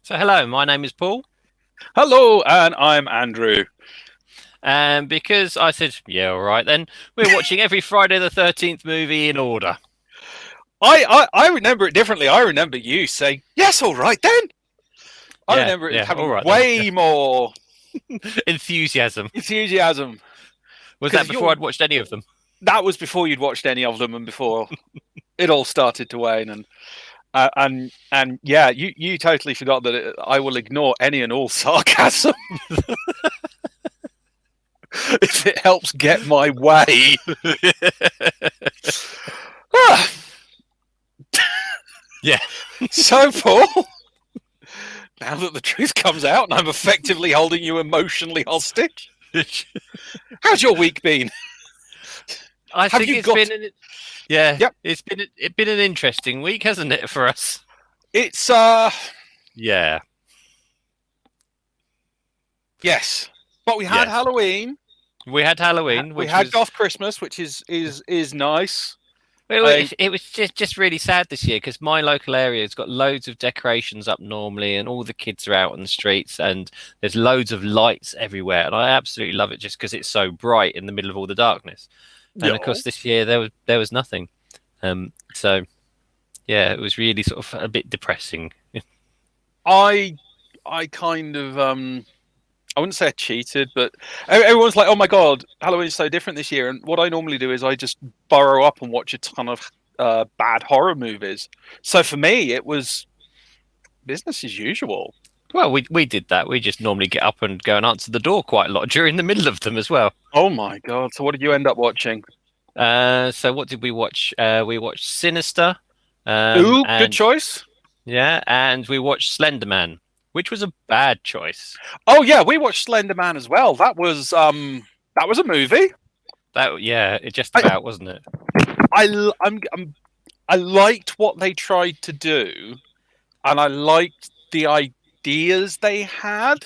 So, hello, my name is Paul. Hello, and I'm Andrew. And because I said, yeah, all right, then we're watching every Friday the 13th movie in order. I remember it differently. I remember you saying, yes, all right then. I Yeah, remember it yeah, all having right then. way more Enthusiasm. enthusiasm. Was that Because before I'd watched any of them? that was before you'd watched any of them and before it all started to wane. And yeah, you totally forgot that I will ignore any and all sarcasm if it helps get my way. Ah, Yeah. so, Paul, now that the truth comes out and I'm effectively holding you emotionally hostage, how's your week been? I Have think you it's got? been, yeah, Yep. it's been an interesting week, hasn't it, for us? It's Yeah, yes, but we had yes. Halloween. We had Halloween, We which had was Goth Christmas, which is nice. it, wa- I it was just really sad this year because my local area has got loads of decorations up normally, and all the kids are out on the streets, and there's loads of lights everywhere, and I absolutely love it just because it's so bright in the middle of all the darkness. And of yo, course, this year there was nothing. So yeah, it was really sort of a bit depressing. I I kind of I wouldn't say I cheated, but everyone's like, "Oh my god, Halloween's so different this year." And what I normally do is I just burrow up and watch a ton of bad horror movies. So for me, it was business as usual. Well, we did that. We just normally get up and go and answer the door quite a lot during the middle of them as well. Oh my god! So what did you end up watching? So what did we watch? We watched Sinister, Ooh, good and choice. yeah, and we watched Slender Man, which was a bad choice. Oh yeah, we watched Slender Man as well. That was a movie. That yeah, it just I about wasn't it? I liked what they tried to do, and I liked the ideas they had.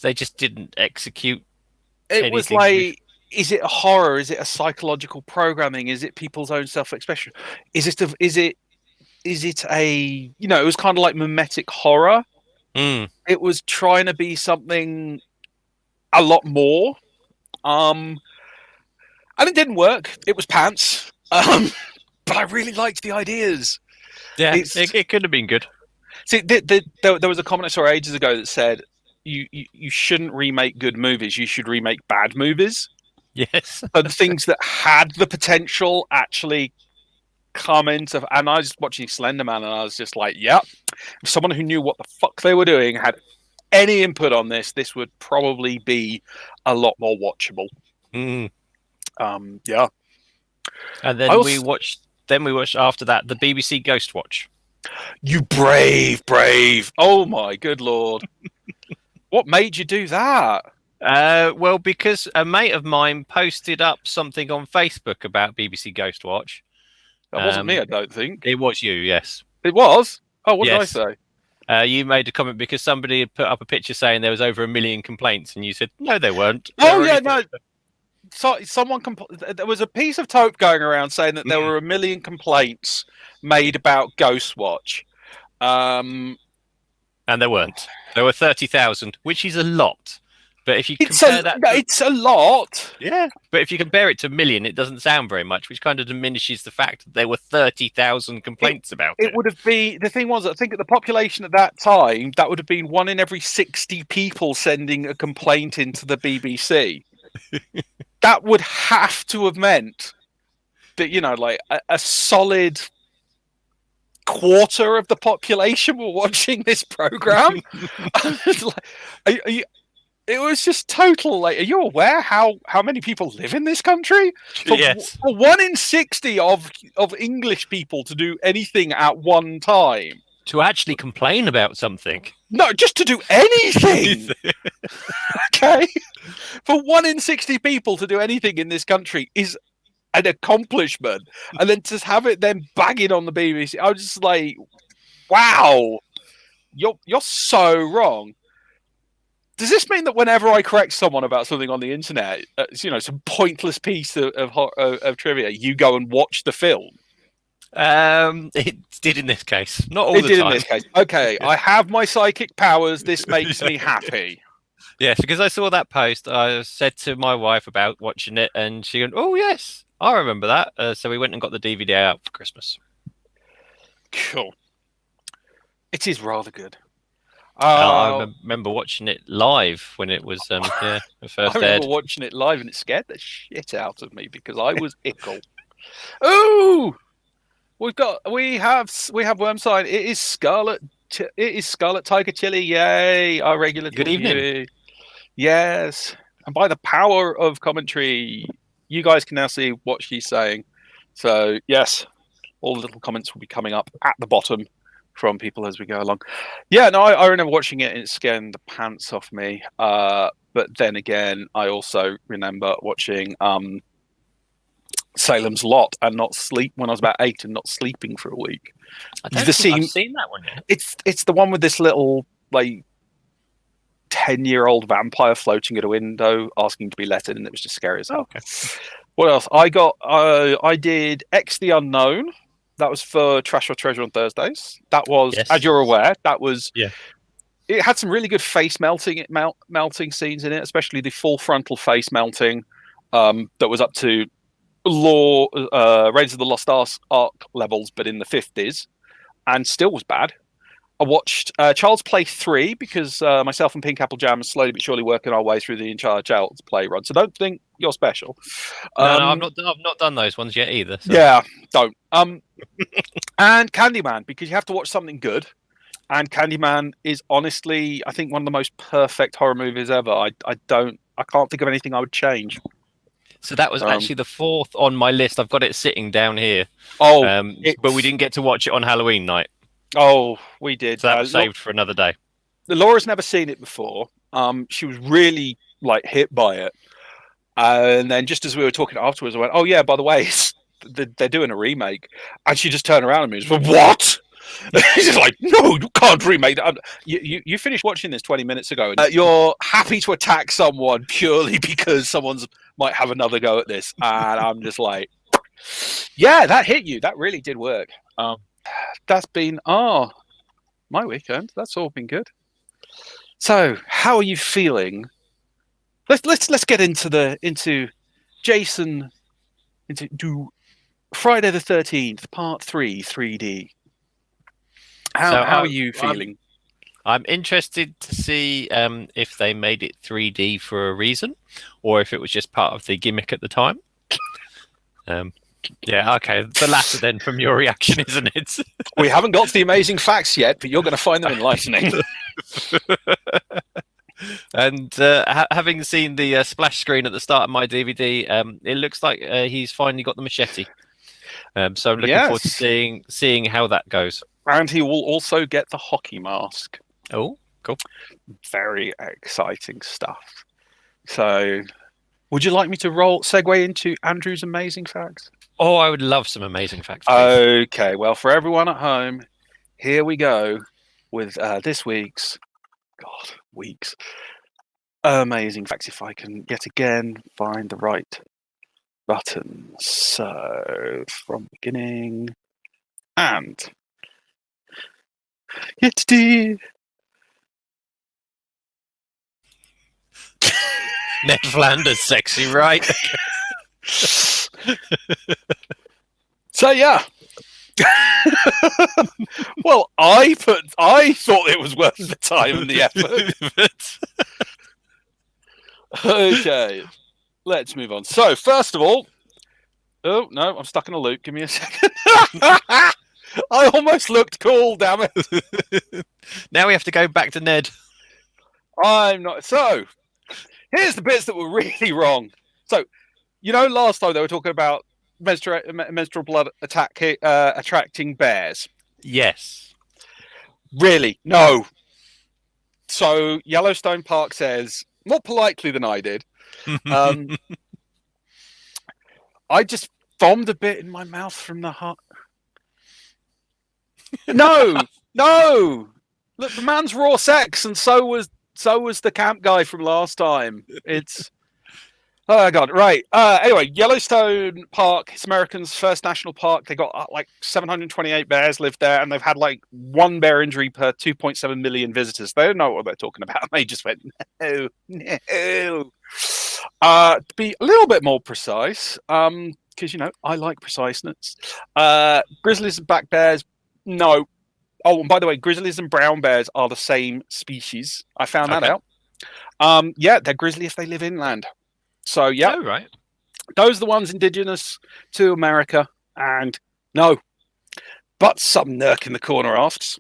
They just didn't execute It was anything. like, is it a horror? Is it a psychological programming? Is it people's own self-expression? Is it a, it was kind of like mimetic horror. Mm. It was trying to be something a lot more. Um, and it didn't work. It was pants. But I really liked the ideas. Yeah, It's it could have been good. See, there was a comment I saw ages ago that said you shouldn't remake good movies. You should remake bad movies. Yes. But the things that had the potential actually come into. And I was watching Slender Man, and I was just like, "Yep." If someone who knew what the fuck they were doing had any input on this would probably be a lot more watchable. Mm. Yeah. And I then we also, watched. Then we watched after that the BBC Ghost Watch. you brave. Oh my good lord. What made you do that? Well, because a mate of mine posted up something on Facebook about BBC Ghost Watch. That wasn't me, Um, I don't think. it was you, yes, It was. Oh, what did I yes. say? You made a comment because somebody had put up a picture saying there was over 1 million complaints, and you said no, there weren't. There Oh were only yeah, three. no. So someone there was a piece of taupe going around saying that there Mm. were 1 million complaints made about Ghostwatch. Um, And there weren't. There were 30,000, which is a lot. But if you it's compare that to it's a lot. yeah, but if you compare it to 1 million, it doesn't sound very much, which kind of diminishes the fact that there were 30,000 It complaints about it it. would have been the thing was I think at the population at that time that would have been one in every 60 people sending a complaint into the BBC. That would have to have meant that like a solid quarter of the population were watching this program. It was just total. Like, are you aware how many people live in this country? Yes. For 1 in 60 of English people to do anything at one time. To actually complain about something. No, just to do anything. Okay, for 1 in 60 people to do anything in this country is an accomplishment, and then to have it then bagging on the BBC, I was just like, wow, you're so wrong. Does this mean that whenever I correct someone about something on the internet, some pointless piece of trivia, you go and watch the film? It did in this case, not all It the did in time. this case. Okay, I have my psychic powers. This makes me happy. Yes, because I saw that post. I said to my wife about watching it, and she went, "Oh yes, I remember that." So we went and got the DVD out for Christmas. Cool. It is rather good. I Uh, remember watching it live when it was it I first remember aired. watching it live and it scared the shit out of me because I was ickle. Ooh, we have Wormside. It is Scarlet. It is Scarlet Tiger Chili. Yay! Our regular Good evening. viewer. Yes, and by the power of commentary, you guys can now see what she's saying. So yes, all the little comments will be coming up at the bottom from people as we go along. Yeah, no, I remember watching it and it scared the pants off me. But then again, I also remember watching Salem's Lot and not sleep when I was about 8 and not sleeping for a week. I don't The think scene, I've seen that one yet. it's the one with this little like 10-year-old vampire floating at a window asking to be let in, and it was just scary as hell. Okay. What else? I did X the Unknown. That was for Trash or Treasure on Thursdays. That was, Yes. as you're aware, that was. Yeah. It had some really good face melting scenes in it, especially the full frontal face melting that was up to Raiders of the Lost Ark levels, but in the 50s, and still was bad. I watched Child's Play 3 because myself and Pink Apple Jam are slowly but surely working our way through the entire Child's Play run. So don't think you're special. No, I've not done those ones yet either. So. Yeah, don't. And Candyman, because you have to watch something good. And Candyman is honestly, I think, one of the most perfect horror movies ever. I can't think of anything I would change. So that was actually the 4th on my list. I've got it sitting down here. But we didn't get to watch it on Halloween night. Oh, we did. So that was saved for another day. Laura's never seen it before. She was really hit by it. And then just as we were talking afterwards, I went, "Oh yeah, by the way, they're doing a remake." And she just turned around at me and went, "What?" She's like, "No, you can't remake that." You finished watching this 20 minutes ago, and you're happy to attack someone purely because someone's might have another go at this. And I'm just like, "Yeah, that hit you. That really did work." That's been my weekend. That's all been good. So, how are you feeling? Let's get into Jason into Friday the 13th, Part 3, 3D. How are you feeling? I'm interested to see if they made it 3D for a reason, or if it was just part of the gimmick at the time. Yeah, okay. The latter then from your reaction, isn't it? We haven't got to the amazing facts yet, but you're going to find them enlightening. And having seen the splash screen at the start of my DVD, it looks like he's finally got the machete. So I'm looking forward to seeing how that goes. And he will also get the hockey mask. Oh, cool. Very exciting stuff. So, would you like me to segue into Andrew's amazing facts? Oh, I would love some amazing facts. Please. Okay, well, for everyone at home, here we go with this week's amazing facts. If I can yet again find the right button. So, from beginning and yesterday. Ned Flanders, sexy, right? So yeah. Well, I thought it was worth the time and the effort. Okay, let's move on. So first of all, oh no, I'm stuck in a loop. Give me a second. I almost looked cool, damn it. Now we have to go back to Ned. I'm not. So here's the bits that were really wrong. So, last time they were talking about menstrual blood attracting bears. Yes. Really? No. So Yellowstone Park says, more politely than I did, I just bombed a bit in my mouth from the heart. No. Look, the man's raw sex, and so was the camp guy from last time. It's Oh god, right. Anyway, Yellowstone Park, it's America's first national park. They got like 728 bears live there, and they've had like one bear injury per 2.7 million visitors. They don't know what they're talking about. They just went no, no. To be a little bit more precise, because I like preciseness. Grizzlies and black bears, no. Oh, and by the way, grizzlies and brown bears are the same species. I found that Okay. out. Yeah, they're grizzly if they live inland. So, yeah, Oh, right. those are the ones indigenous to America. And no, but some nerk in the corner asks,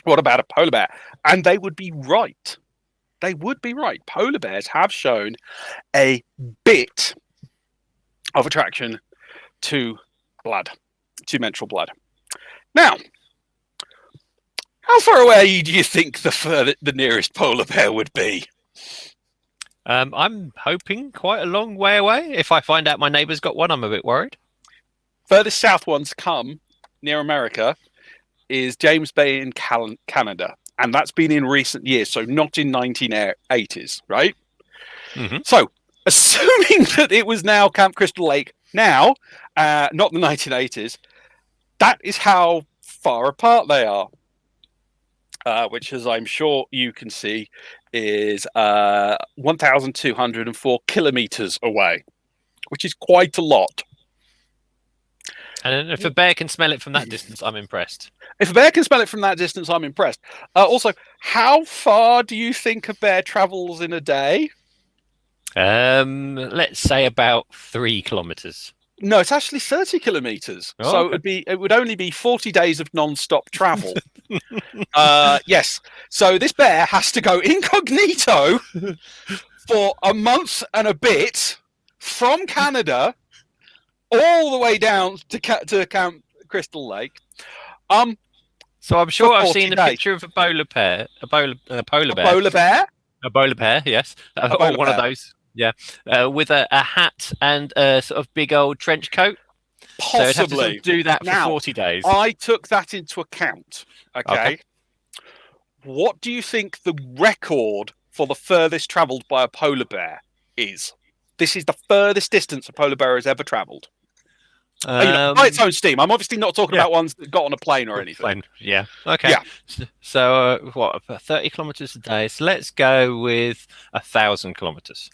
what about a polar bear? And they would be right. They would be right. Polar bears have shown a bit of attraction to blood, to menstrual blood. Now, how far away do you think the nearest polar bear would be? I'm hoping quite a long way away. If I find out my neighbour's got one, I'm a bit worried. Furthest south ones come near America is James Bay in Canada, and that's been in recent years, so not in 1980s, right? Mm-hmm. So, assuming that it was now Camp Crystal Lake now, not the 1980s, that is how far apart they are. Which, as I'm sure you can see, is 1,204 kilometers away, which is quite a lot. And if a bear can smell it from that distance, I'm impressed. If a bear can smell it from that distance, I'm impressed. Also, how far do you think a bear travels in a day? Let's say about 3 kilometers. No, it's actually 30 kilometers. Oh, so okay. it would only be 40 days of non-stop travel. Yes. So this bear has to go incognito for a month and a bit from Canada all the way down to Camp Crystal Lake. So I'm sure I've 40 seen a days. picture of a polar bear, a polar bear, Polar bear? a polar bear, yes, A or polar one of bear. those, yeah, with a hat and a sort of big old trench coat. So I'd have to sort Possibly. of do that for Now, 40 days. I took that into account. Okay. What do you think the record for the furthest travelled by a polar bear is? This is the furthest distance a polar bear has ever travelled. By its own steam. I'm obviously not talking about ones that got on a plane or anything. Plane. Yeah. Okay. Yeah. So what? 30 kilometers a day. So let's go with 1,000 kilometers.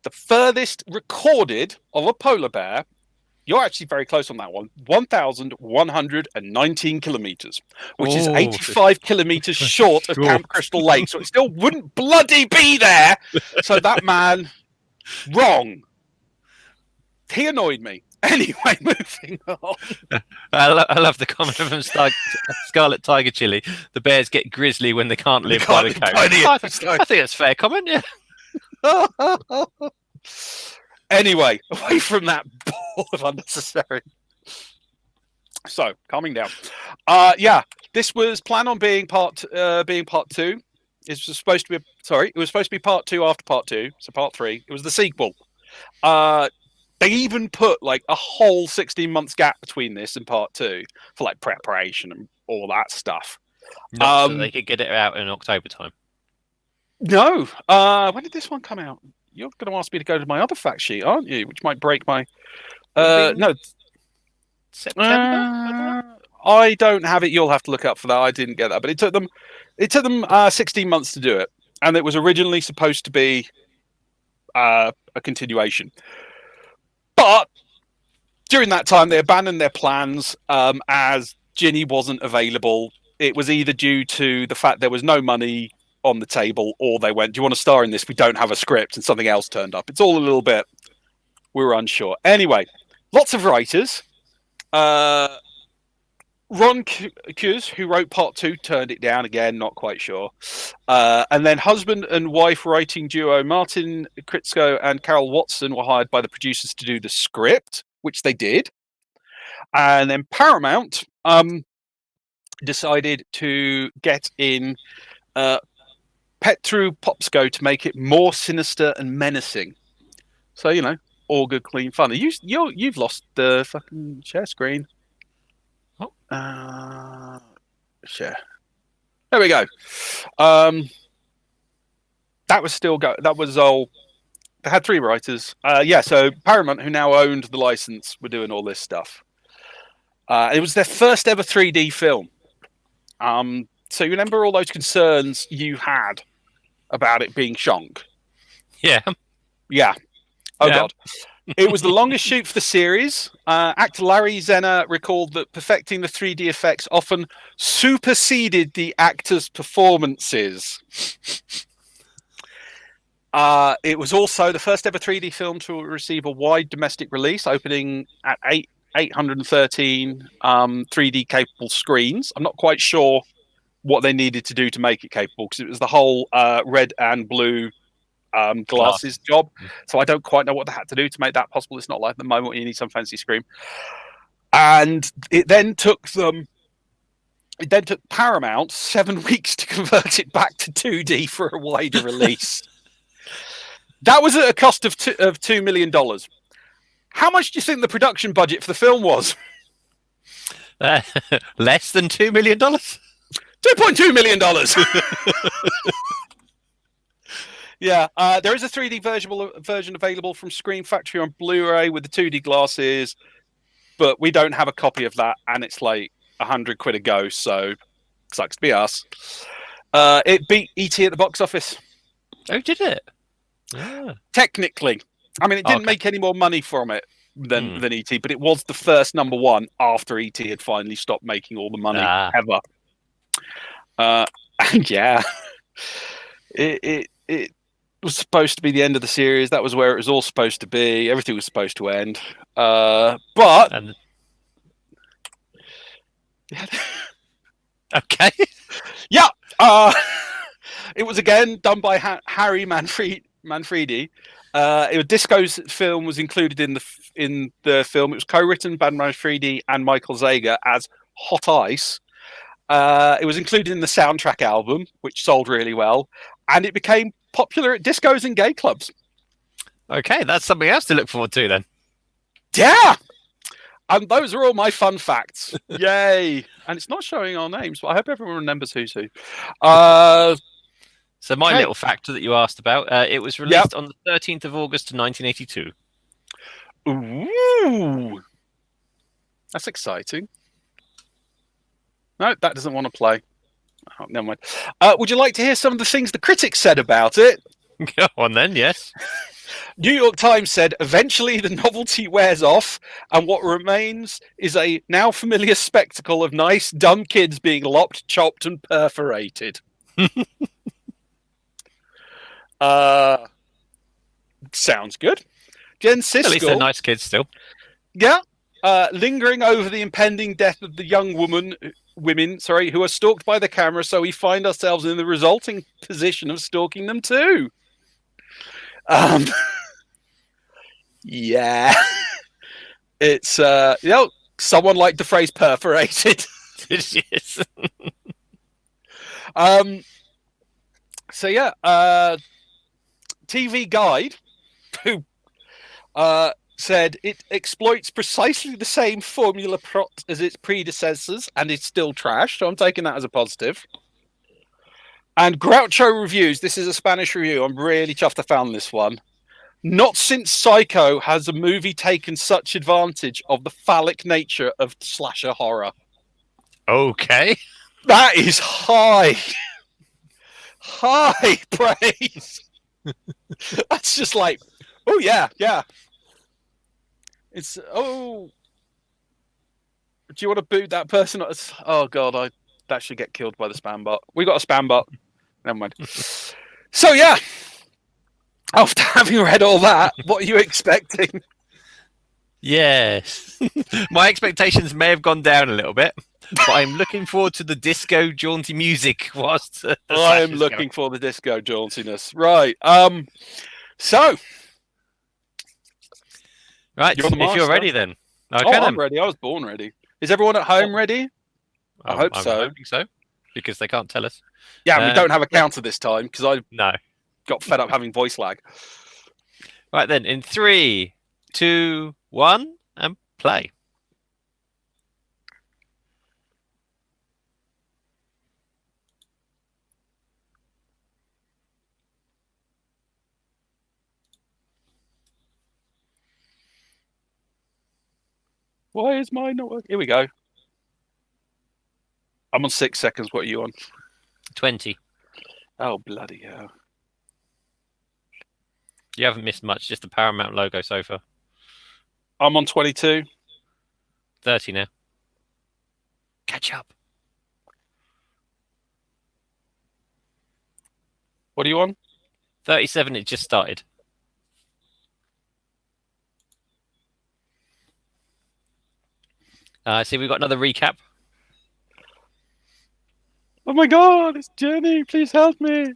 The furthest recorded of a polar bear, you're actually very close on that one, 1,119 kilometers, which is 85 kilometers short of Camp Crystal Lake. So it still wouldn't bloody be there. So that man, wrong. He annoyed me. Anyway, moving on. I love the comment from Scarlet Tiger Chili. The bears get grizzly when they can't live by the coast. I think that's a fair comment, yeah. Anyway, away from that ball of unnecessary. So, calming down. Yeah, this was planned on being part two. It was supposed to be part two after part two, so part three. It was the sequel. They even put like a whole 16 months gap between this and part two for like preparation and all that stuff. Not so they could get it out in October time. No. When did this one come out? You're going to ask me to go to my other fact sheet, aren't you? Which might break my. No. September. I don't have it. You'll have to look up for that. I didn't get that, but it took them 16 months to do it, and it was originally supposed to be a continuation. But during that time, they abandoned their plans as Ginny wasn't available. It was either due to the fact there was no money on the table, or they went, "Do you want to star in this? We don't have a script," and something else turned up. It's all a little bit. We were unsure. Anyway, lots of writers. Ron Cuse, who wrote part two, turned it down again. Not quite sure. And then husband and wife writing duo Martin Kritzko and Carol Watson were hired by the producers to do the script, which they did. And then Paramount decided to get in Petru Popsko to make it more sinister and menacing. So, all good, clean fun. You've lost the fucking share screen. Share. There we go. That was still that was all They had 3 writers. Yeah, so Paramount, who now owned the license, were doing all this stuff. It was their first ever 3D film. So you remember all those concerns you had about it being shonk? Yeah. Yeah. Oh, Yeah. God. It was the longest shoot for the series. Actor Larry Zenner recalled that perfecting the 3D effects often superseded the actors' performances. It was also the first ever 3D film to receive a wide domestic release, opening at 813 3D capable screens. I'm not quite sure what they needed to do to make it capable, because it was the whole red and blue glasses job. So I don't quite know what they had to do to make that possible. It's not like at the moment you need some fancy screen. And it then took Paramount 7 weeks to convert it back to 2D for a wider release. That was at a cost of $2 million. How much do you think the production budget for the film was? Less than $2 million? $2.2 million. Yeah, there is a 3D version available from Screen Factory on Blu-ray with the 2D glasses, but we don't have a copy of that, and it's like £100 a go, so sucks to be us. It beat E.T. at the box office. Oh, did it? Yeah. Technically. I mean, it didn't make any more money from it than E.T., but it was the first number one after E.T. had finally stopped making all the money ever. And yeah, it was supposed to be the end of the series. That was where it was all supposed to be. Everything was supposed to end. But okay. Yeah. It was again done by Harry Manfredi. Disco's film was included in the film. It was co-written by Manfredi and Michael Zager as Hot Ice. It was included in the soundtrack album, which sold really well, and it became popular at discos and gay clubs. Okay, that's something else to look forward to then. Yeah. And those are all my fun facts. Yay. And it's not showing our names, but I hope everyone remembers who's who. So my little factor that you asked about, it was released on the 13th of August 1982. Ooh. That's exciting. No, that doesn't want to play. Oh, never mind. Would you like to hear some of the things the critics said about it? Go on then, yes. New York Times said, eventually the novelty wears off, and what remains is a now familiar spectacle of nice, dumb kids being lopped, chopped, and perforated. Sounds good. Jen Siskel. At least they're nice kids still. Yeah. Lingering over the impending death of the young women who are stalked by the camera, so we find ourselves in the resulting position of stalking them too. Yeah. It's someone liked the phrase perforated. Yes. So yeah, TV Guide, who said it exploits precisely the same formula plot as its predecessors, and it's still trash. So I'm taking that as a positive. And Groucho Reviews, this is a Spanish review. I'm really chuffed I found this one. Not since Psycho has a movie taken such advantage of the phallic nature of slasher horror. Okay. That is high praise. That's just like, oh yeah. It's, do you want to boot that person? Oh god, that should get killed by the spam bot. We got a spam bot. Never mind. So yeah, after having read all that, what are you expecting? Yes. My expectations may have gone down a little bit, but I'm looking forward to the disco jaunty music whilst I am looking for the disco jauntiness. Right. So right, if you're ready then. Okay, I'm ready. I was born ready. Is everyone at home ready? I hope so. I'm hoping so, because they can't tell us. Yeah, we don't have a counter this time because I got fed up having voice lag. Right then, in 3, 2, 1, and play. Why is mine not working? Here we go. I'm on 6 seconds. What are you on? 20. Oh, bloody hell. You haven't missed much, just the Paramount logo sofa. I'm on 22. 30 now. Catch up. What are you on? 37, it just started. See, we've got another recap. Oh my god, it's Jenny. Please help me.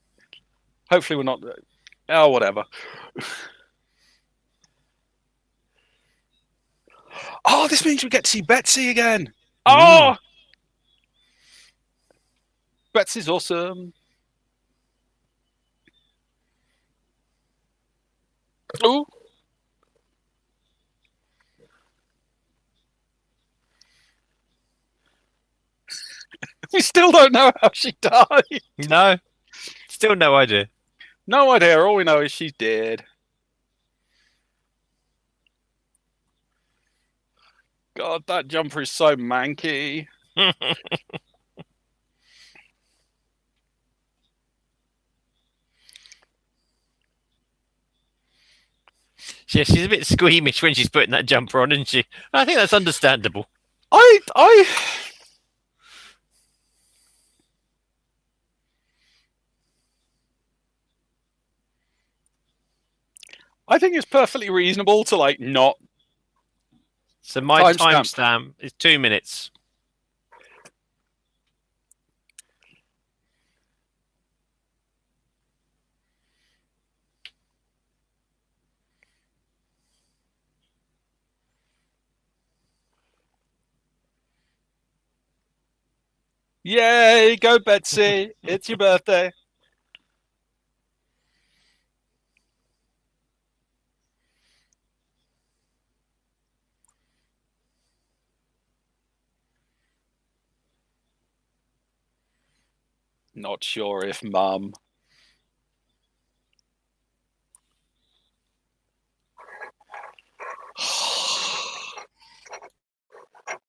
Hopefully we're not. Oh, whatever. Oh, this means we get to see Betsy again. Oh! Betsy's awesome. Oh. We still don't know how she died. No. Still no idea. No idea. All we know is she's dead. God, that jumper is so manky. Yeah, she's a bit squeamish when she's putting that jumper on, isn't she? I think that's understandable. I think it's perfectly reasonable to like not. So my timestamp is 2 minutes. Yay, go Betsy. It's your birthday. Not sure if Mum.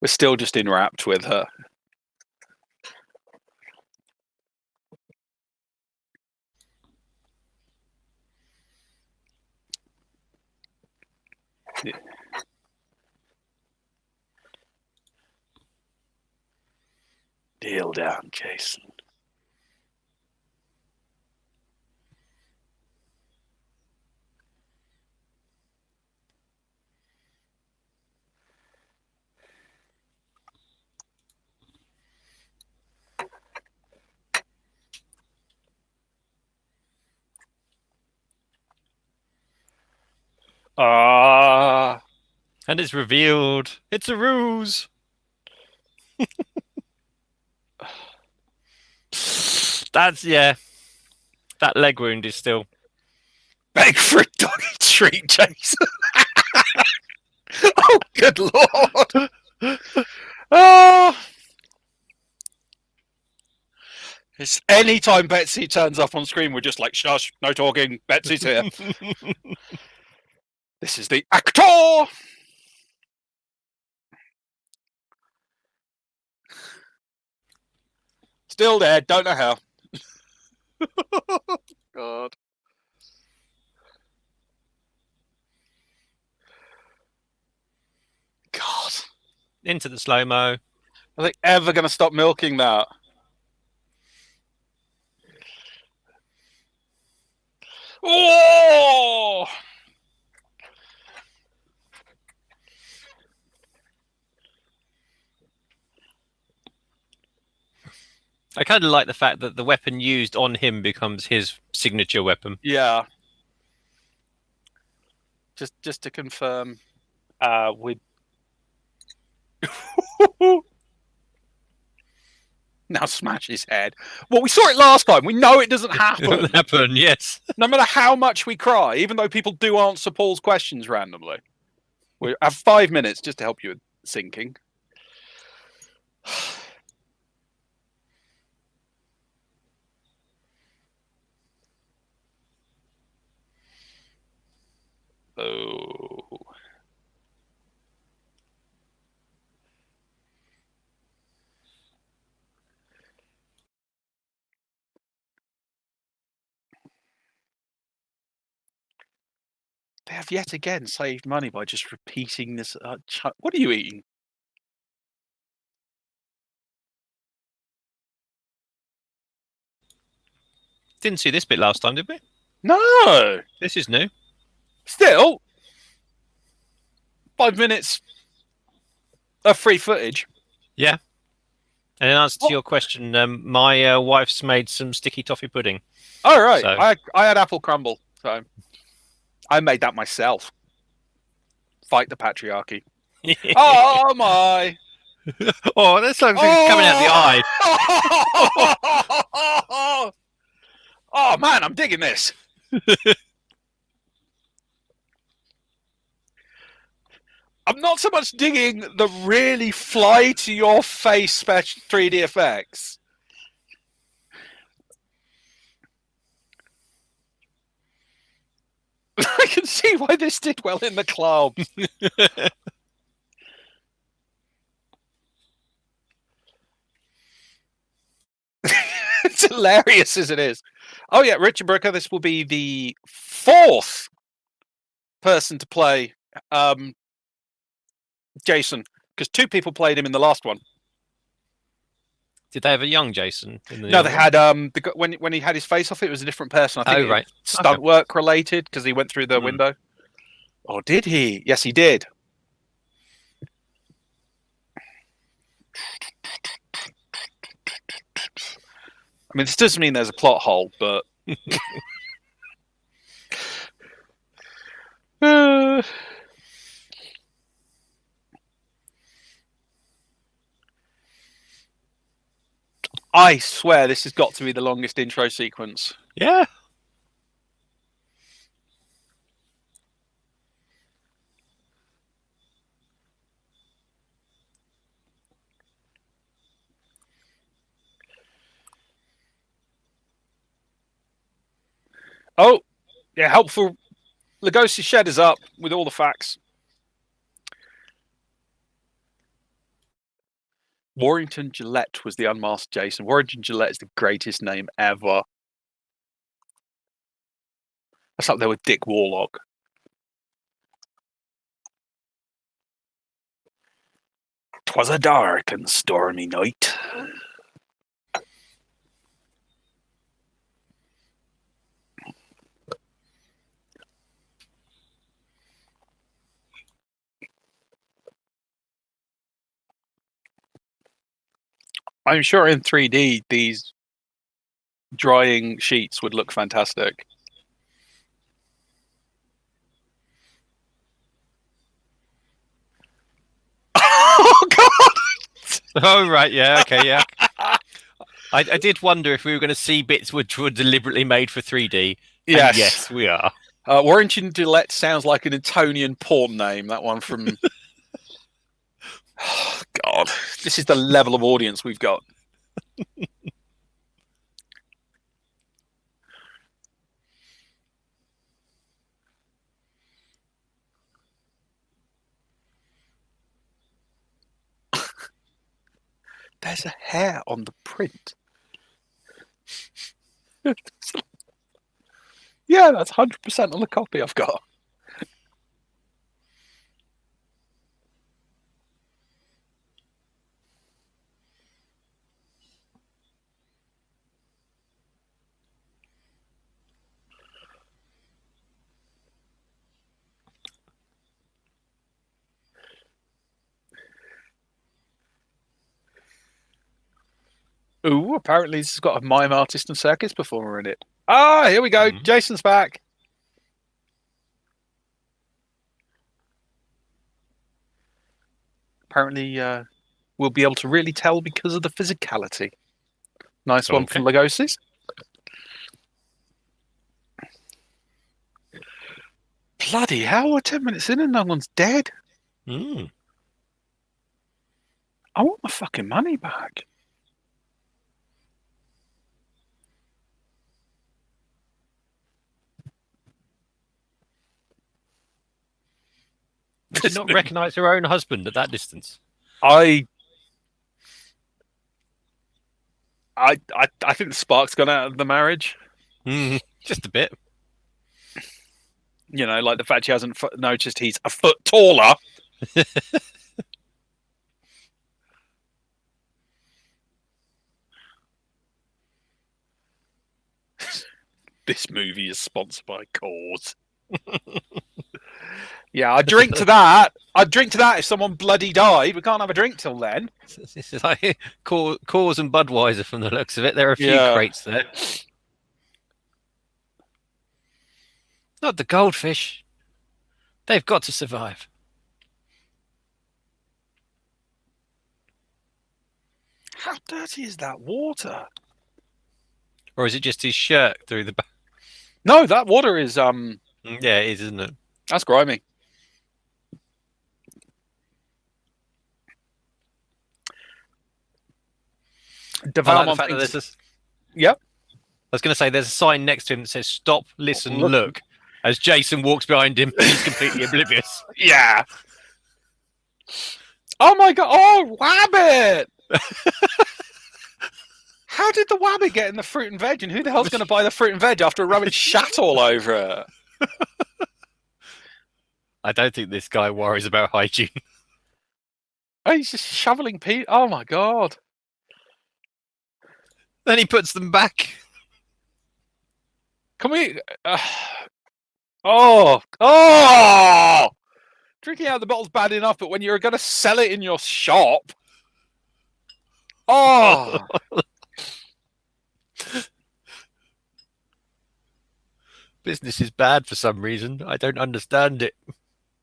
We're still just enwrapped with her. Yeah. Deal down, Jason. Ah. And it's revealed. It's a ruse. That's, yeah. That leg wound is still. Beg for a doggy treat, Jason. Oh, good lord. Oh. It's any time Betsy turns up on screen, we're just like, shush, no talking. Betsy's here. This is the actor. Still there, don't know how. God. God. Into the slow-mo. Are they ever going to stop milking that? Oh! I kind of like the fact that the weapon used on him becomes his signature weapon. Yeah. Just to confirm, we now smash his head. Well, we saw it last time. We know it doesn't happen. Yes. No matter how much we cry, even though people do answer Paul's questions randomly. We have 5 minutes just to help you with sinking. Oh. They have yet again saved money by just repeating this. What are you eating? Didn't see this bit last time, did we? No, This is new. still 5 minutes of free footage. Yeah. And in answer to your question, my wife's made some sticky toffee pudding. All right, So. I had apple crumble, so I made that myself. Fight the patriarchy. Oh my! Oh, that sounds like it's coming out the eye. Oh man, I'm digging this. I'm not so much digging the really fly to your face special 3D effects. I can see why this did well in the club. It's hilarious as it is. Oh yeah, Richard Brooker. This will be the 4th person to play Jason, because 2 people played him in the last one. Did they have a young Jason? No, they had when he had his face off, it was a different person. I think right. Stunt work related because he went through the window. Or did he? Yes, he did. I mean, this doesn't mean there's a plot hole, but I swear this has got to be the longest intro sequence. Yeah. Oh, yeah, helpful. Lugosi's shed is up with all the facts. Warrington Gillette was the unmasked Jason. Warrington Gillette is the greatest name ever. That's up there with Dick Warlock. "'Twas a dark and stormy night." I'm sure in 3D these drying sheets would look fantastic. Oh God! Oh right, yeah, okay, yeah. I did wonder if we were going to see bits which were deliberately made for 3D. Yes, and yes, we are. Warrington Gillette sounds like an Etonian porn name. That one from. Oh, God, this is the level of audience we've got. There's a hair on the print. Yeah, that's 100% on the copy I've got. Ooh, apparently this has got a mime artist and circus performer in it. Ah, here we go. Jason's back. Apparently, we'll be able to really tell because of the physicality. Nice one from Lugosis. Bloody hell, we're 10 minutes in and no one's dead. I want my fucking money back. Did not recognise her own husband at that distance. I think the spark's gone out of the marriage. Just a bit. You know, like the fact she hasn't noticed he's a foot taller. This movie is sponsored by Coors. Yeah, I'd drink to that. I'd drink to that if someone bloody died. We can't have a drink till then. This is like Coors and Budweiser from the looks of it. There are a few Yeah. crates there. Not the goldfish. They've got to survive. How dirty is that water? Or is it just his shirt through the back? No, that water is Yeah, it is, isn't it? that's grimy. I like the fact that there's this. Yep. I was going to say there's a sign next to him that says "Stop, listen, Look. look." As Jason walks behind him, he's completely oblivious. Yeah. Oh my god! Oh, Wabbit! How did the Wabbit get in the fruit and veg? And who the hell's going to buy the fruit and veg after a rabbit shat all over it? I don't think this guy worries about hygiene. Oh, he's just shoveling Pete. Oh my god! Then he puts them back. Can we? Oh! Drinking out of the bottle's bad enough, but when you're going to sell it in your shop, oh! Business is bad for some reason. I don't understand it.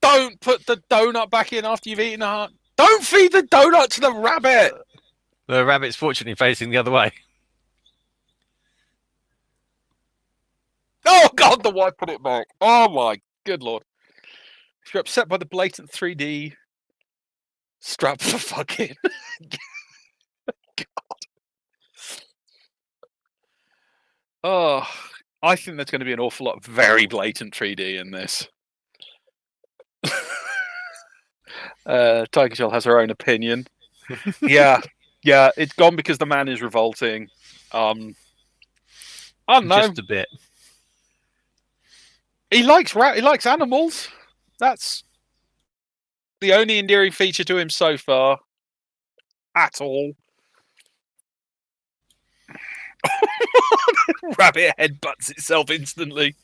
Don't put the donut back in after you've eaten it. Don't feed the donut to the rabbit. The rabbit's fortunately facing the other way. Oh god, the wife put it back. Oh my good lord. If you're upset by the blatant 3D, strap for fucking. God. Oh, I think there's going to be an awful lot of very blatant 3D in this. Tiger Shell has her own opinion. Yeah, it's gone because the man is revolting. I don't know. Just a bit. He likes animals. That's the only endearing feature to him so far. At all. Rabbit headbutts itself instantly.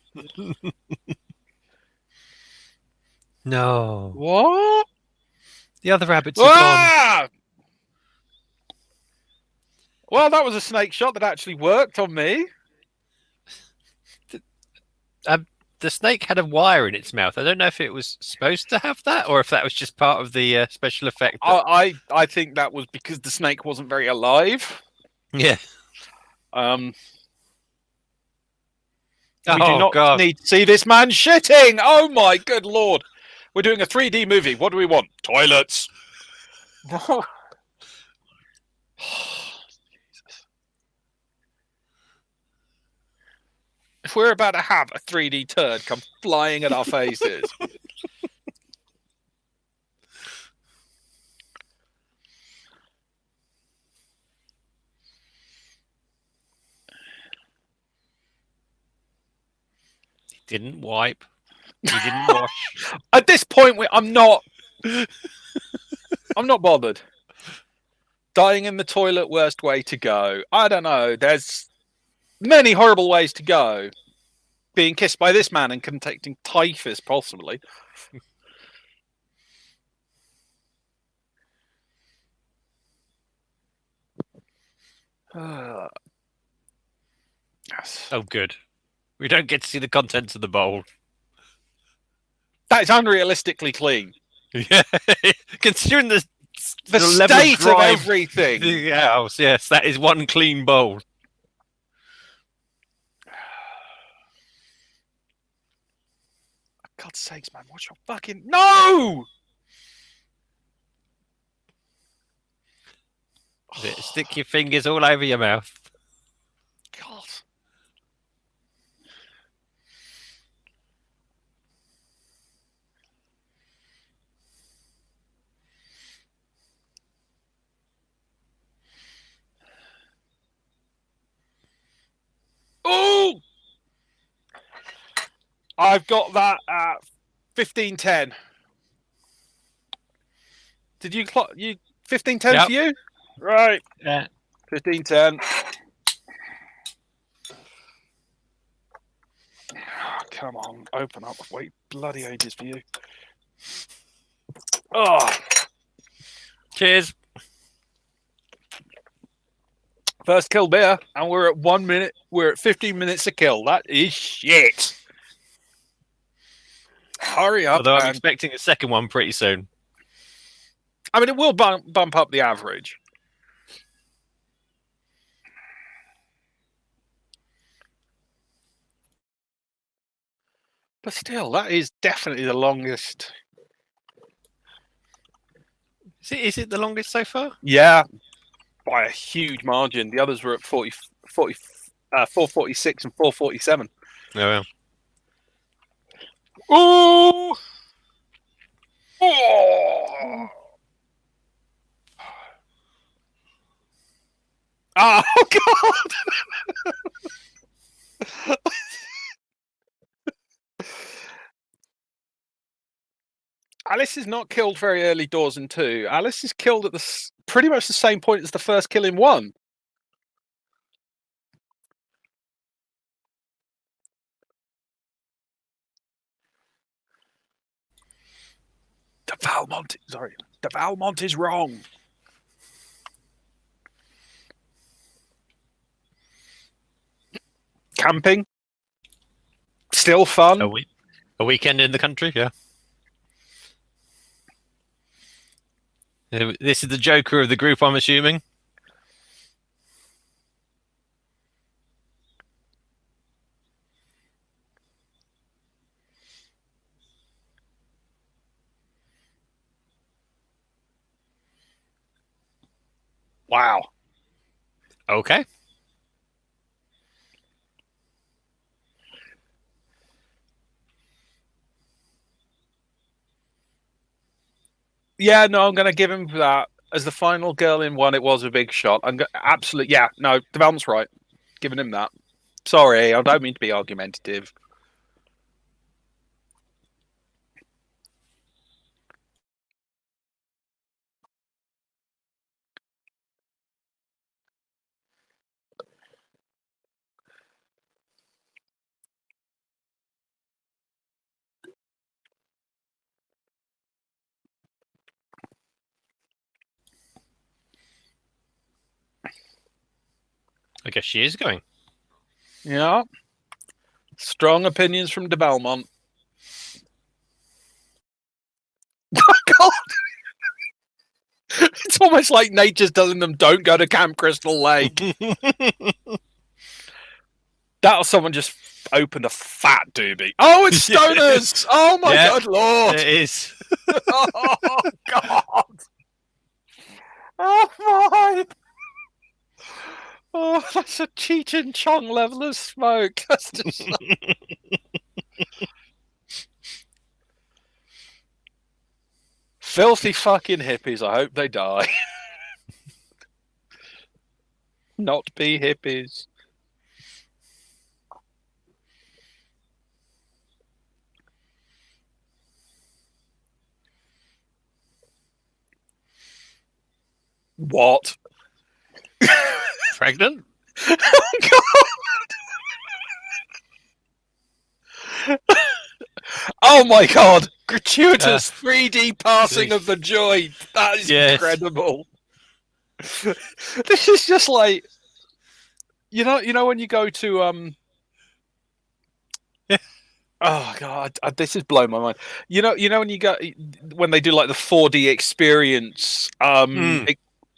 No. What? The other rabbits are gone. Well, that was a snake shot that actually worked on me. The snake had a wire in its mouth. I don't know if it was supposed to have that or if that was just part of the special effect. I think that was because the snake wasn't very alive. Yeah. We Oh, do not God. need to see this man shitting. Oh my good lord. We're doing a 3D movie. What do we want? Toilets. No. If we're about to have a 3D turd come flying at our faces. He didn't wipe. He didn't wash. At this point, I'm not bothered. Dying in the toilet, worst way to go. I don't know. There's many horrible ways to go. Being kissed by this man and contracting typhus, possibly. Yes. Oh, good. We don't get to see the contents of the bowl. That is unrealistically clean. Yeah. Considering the level state of everything. The house, yes, that is one clean bowl. God's sakes, man, watch your fucking no! Stick your fingers all over your mouth. God. Oh! I've got that at 1510. Did you clock you 1510 Yep. for you? Right. Yeah. 1510. Oh, come on, open up. Wait bloody ages for you. Oh, Cheers. first kill beer, and we're at 1 minute. We're at 15 minutes to kill. That is shit. Hurry up. Although I'm expecting a second one pretty soon. I mean, it will bump up the average. But still, that is definitely the longest. Is it the longest so far? Yeah, by a huge margin. The others were at 446 and 447. Oh, well. Ooh! Oh! Oh, God! Alice is not killed very early doors in 2. Alice is killed at pretty much the same point as the first kill in 1. The Valmont is wrong. Camping, still fun. A weekend in the country, yeah. This is the Joker of the group, I'm assuming. Wow. Okay. Yeah, no, I'm going to give him that. As the final girl in 1, it was a big shot. Absolutely, yeah, no, Devalm's right. Giving him that. Sorry, I don't mean to be argumentative. I guess she is going. Yeah. Strong opinions from De Belmont. God. It's almost like nature's telling them don't go to Camp Crystal Lake. That or someone just opened a fat doobie. Oh, it's stoners! Oh my God, Lord! It is. Oh God! Oh my! Oh, that's a Cheech and Chong level of smoke. That's just. Filthy fucking hippies. I hope they die. Not be hippies. What? Pregnant? Oh my God! Gratuitous 3D passing of the joint. That is incredible. This is just like, you know when you go to Oh God, this is blowing my mind. You know when you go when they do like the 4D experience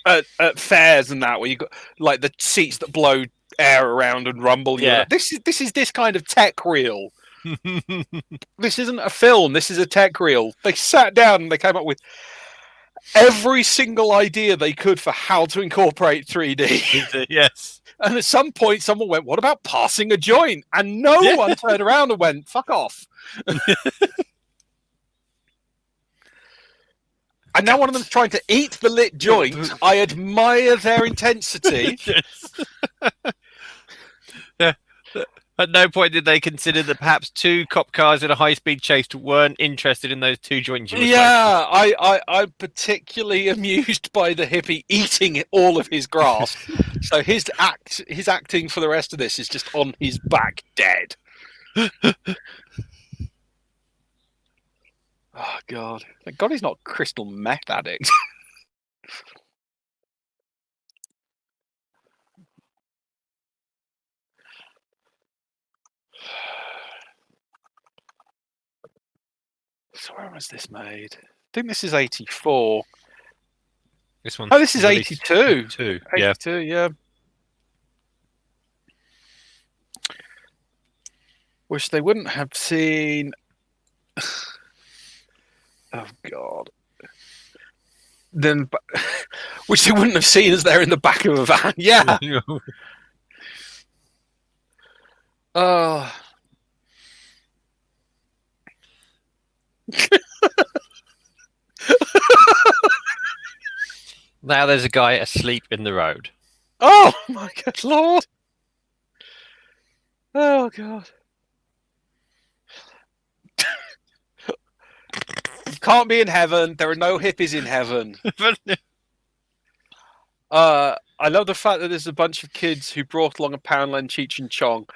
at fairs and that, where you got like the seats that blow air around and rumble. Yeah. This is this kind of tech reel. This isn't a film. This is a tech reel. They sat down and they came up with every single idea they could for how to incorporate 3D. Yes. And at some point, someone went, "What about passing a joint?" And no one turned around and went, "Fuck off." And now one of them's trying to eat the lit joint. I admire their intensity. Yeah. At no point did they consider that perhaps two cop cars in a high-speed chase weren't interested in those two joints you were smoking. Yeah, I'm particularly amused by the hippie eating all of his grass. So his acting for the rest of this is just on his back, dead. Oh God! Thank God he's not a crystal meth addict. So where was this made? I think this is 84. This one. Oh, this is 82. 82. Yeah. 82, yeah. Which they wouldn't have seen. Oh God. Then, which they wouldn't have seen as they're in the back of a van. Yeah. Oh. Now there's a guy asleep in the road. Oh my good Lord. Oh God. You can't be in heaven. There are no hippies in heaven. I love the fact that there's a bunch of kids who brought along a Poundland Cheech and Chong.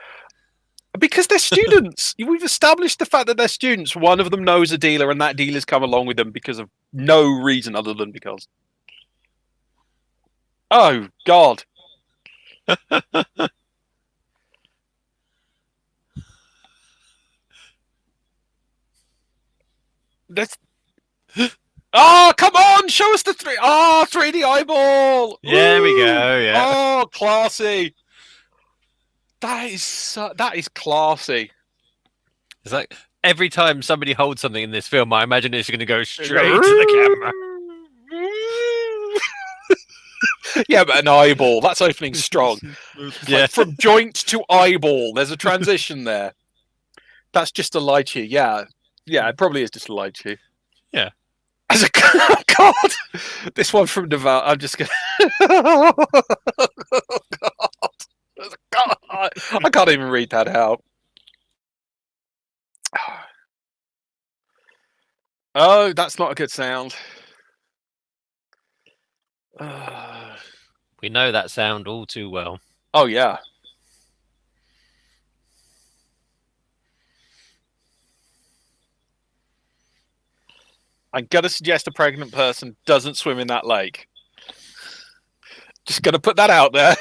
Because they're students. We've established the fact that they're students. One of them knows a dealer, and that dealer's come along with them because of no reason other than because. Oh, God. That's. Oh, come on! Show us the 3D eyeball! There we Ooh! go, yeah. Oh, classy. That is classy. It's like every time somebody holds something in this film, I imagine it's going to go straight to the camera. Yeah, but an eyeball. That's opening strong. Yeah. Like from joint to eyeball. There's a transition there. That's just a lychee. Yeah. Yeah, it probably is just a lychee. Yeah. As a God, this one from Deval. I'm just gonna. Oh, God. I can't even read that out. Oh, that's not a good sound. We know that sound all too well. Oh yeah. I'm gonna suggest a pregnant person doesn't swim in that lake. Just gonna put that out there.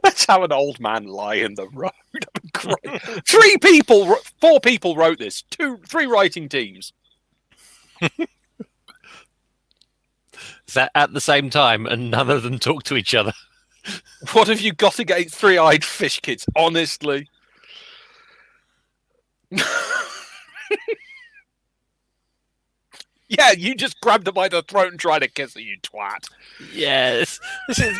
Let's have an old man lie in the road. Great. 4 people wrote this. 3 writing teams. Is that at the same time and none of them talk to each other? What have you got against 3-eyed fish kids? Honestly. Yeah, you just grabbed her by the throat and tried to kiss her, you twat. Yes.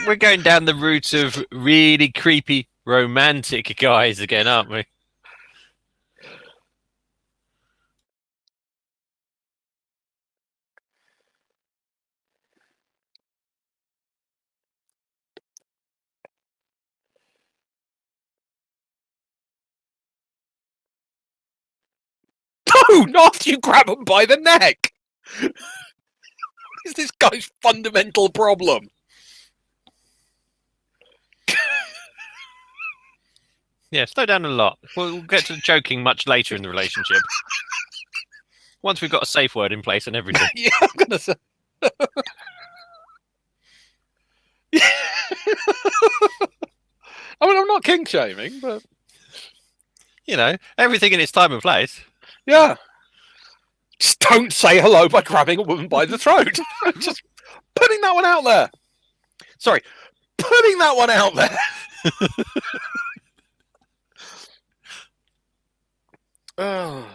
We're going down the route of really creepy romantic guys again, aren't we? No, not after you grab him by the neck. What is this guy's fundamental problem? Yeah, slow down a lot. We'll get to the joking much later in the relationship. Once we've got a safe word in place and everything. Yeah, I'm gonna say. I mean, I'm not kink shaming, but you know, everything in its time and place. Yeah. Just don't say hello by grabbing a woman by the throat. Just putting that one out there. Sorry, putting that one out there. Oh.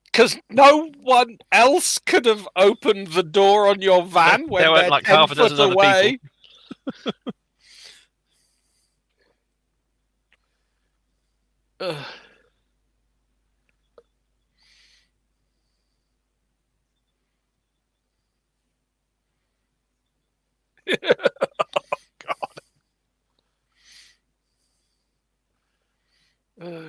Because no one else could have opened the door on your van when there weren't they're like 10 half a dozen foot other away. people. Ugh. Ugh.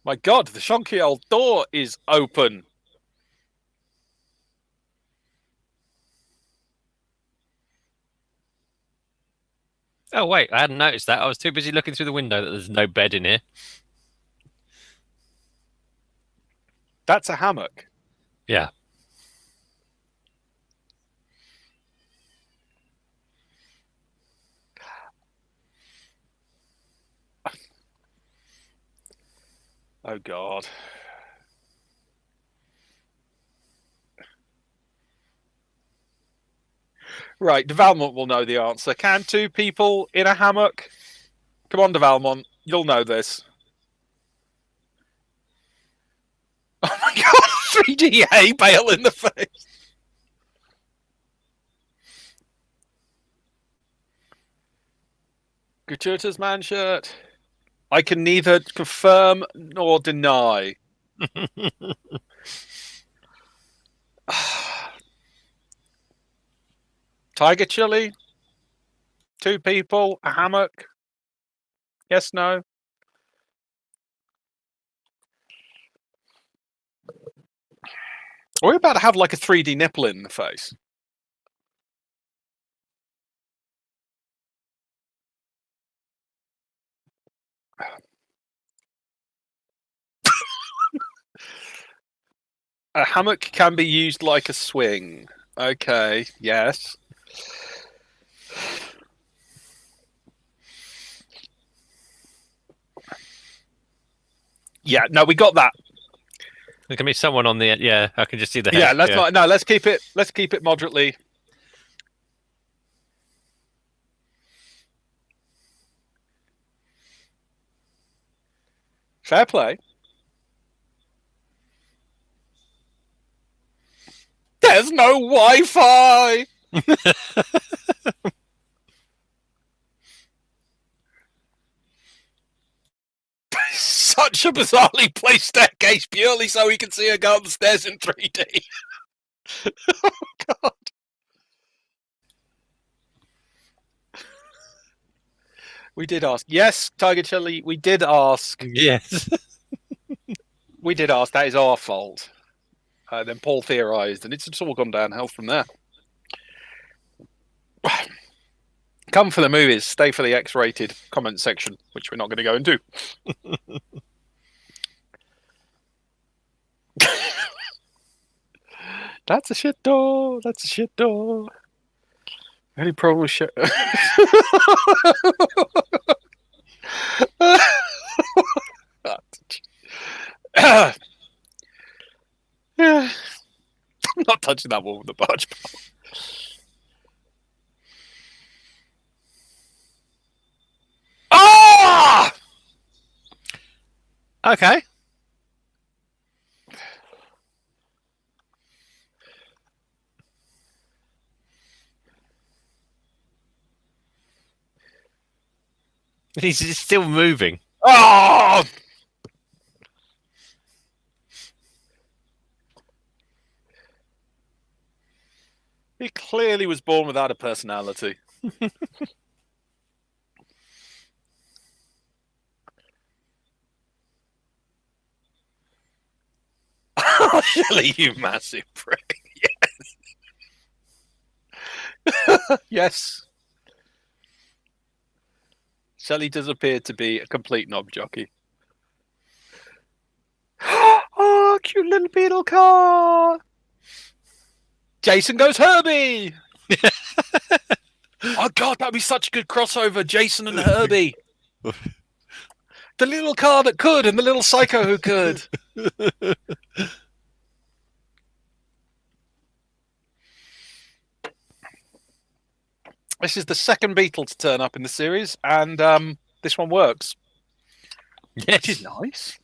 My God, the shonky old door is open. Oh wait, I hadn't noticed that. I was too busy looking through the window that there's no bed in here. That's a hammock. Yeah. Oh God. Right, Devalmont will know the answer. Can two people in a hammock? Come on, Devalmont, you'll know this. Oh my God, 3D hay bale in the face. Gratuitous man shirt. I can neither confirm nor deny. Tiger chili? Two people? A hammock? Yes, no? Are we about to have like a 3D nipple in the face? A hammock can be used like a swing. Okay, yes. Yeah, no, we got that. There can be someone on the yeah. I can just see the head. Yeah, let's not. No, let's keep it. Let's keep it moderately. Fair play. There's no Wi-Fi. Such a bizarrely placed staircase, purely so we can see her go up the stairs in 3D. Oh God. We did ask. Yes, Tiger Chili, we did ask. Yes. We did ask. That is our fault. Then Paul theorised, and it's all gone downhill from there. Come for the movies, stay for the X-rated comment section, which we're not going to go into. That's a shit door. That's a shit door. Any problem with shit? Yeah. I'm not touching that one with the barge pole. Ah! Okay. He's still moving. Oh! He clearly was born without a personality. Oh, Shelley, you massive prick. Yes. Yes. Shelley does appear to be a complete knob jockey. Oh, cute little beetle car. Jason goes Herbie. Oh God, that'd be such a good crossover, Jason and Herbie. The little car that could and the little psycho who could. This is the second beetle to turn up in the series, and this one works. Yes. Which is nice.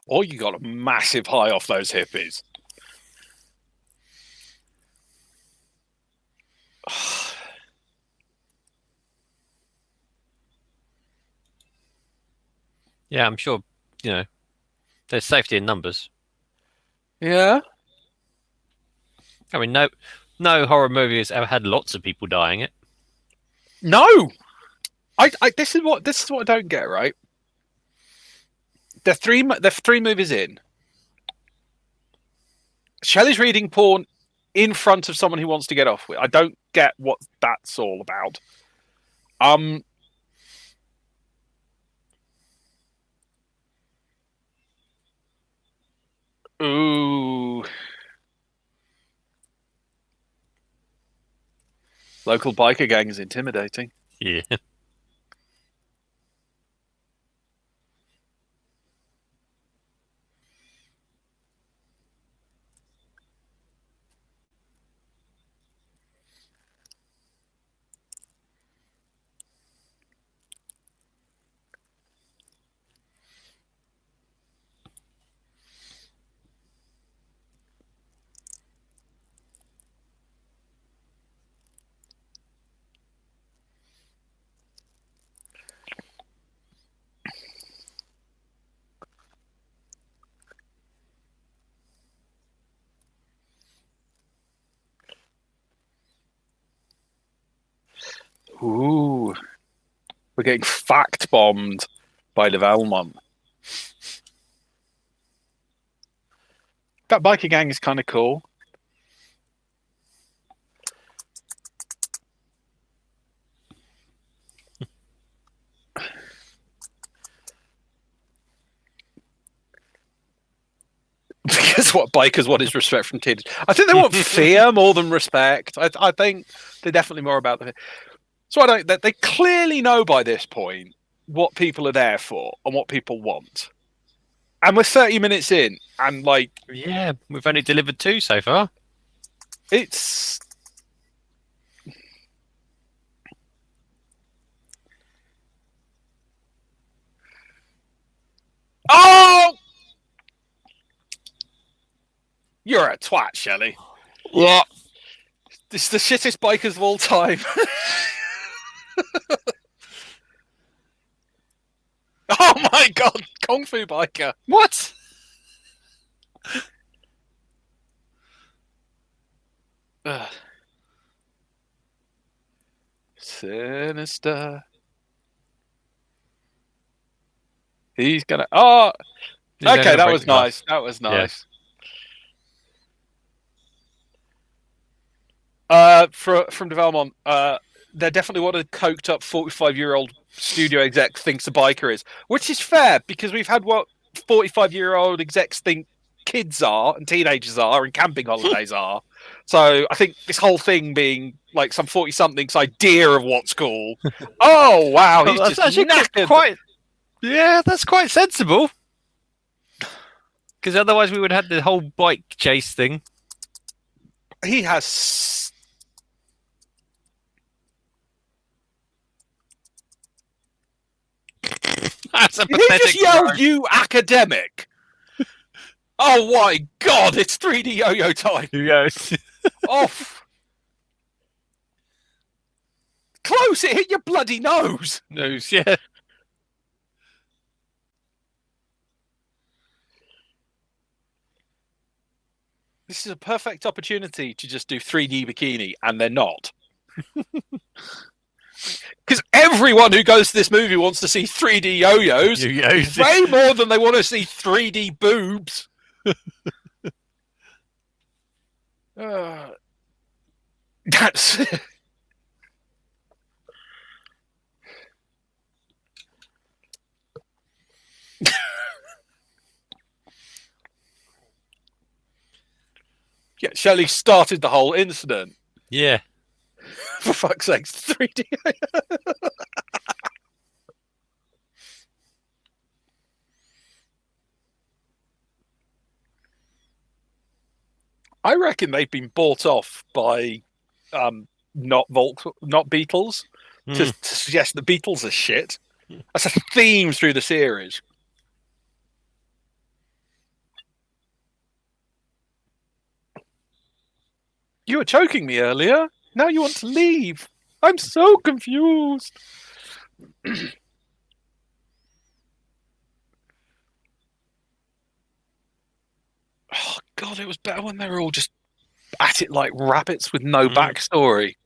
or you got a massive high off those hippies. Yeah, I'm sure, there's safety in numbers. Yeah. I mean, no horror movie has ever had lots of people dying it. No. This is what I don't get, right? They're three movies in. Shelley's reading porn in front of someone who wants to get off with. I don't get what that's all about. Ooh. Local biker gang is intimidating. Yeah. Ooh. We're getting fact bombed by the Valmont. That biker gang is kind of cool. Because what bikers want is respect from teenagers. I think they want fear more than respect. I think they're definitely more about the. So I don't. They clearly know by this point what people are there for and what people want. And we're 30 minutes in, and like, Yeah, we've only delivered 2 so far. it's. Oh! You're a twat, Shelley. Yeah. This is the shittest bikers of all time. Oh my god, Kung Fu biker. What? Ugh. Sinister. He's gonna. Oh, okay, that was nice. That was nice. From De Valmont, they're definitely what a coked up 45-year-old studio exec thinks a biker is, which is fair because we've had what 45-year-old execs think kids are and teenagers are and camping holidays are. So I think this whole thing being like some 40-something's idea of what's cool. Oh wow, he's that's just actually knackered. Yeah, that's quite sensible. Because otherwise we would have had the whole bike chase thing. He has. That's a Did he just pathetic yell, throw. "You academic"? Oh my god, it's 3D yo-yo time. Yes. Oh. Close, it hit your bloody nose. Nose, yeah. This is a perfect opportunity to just do 3D bikini, and they're not. Because everyone who goes to this movie wants to see 3D yo-yos. Yo-yos. Way more than they want to see 3D boobs. That's... Yeah, Shelley started the whole incident. Yeah. For fuck's sake, 3D. I reckon they've been bought off by not Beatles to suggest the Beatles are shit. That's a theme through the series. You were choking me earlier. Now you want to leave. I'm so confused. Oh, God, it was better when they were all just at it like rabbits with no backstory.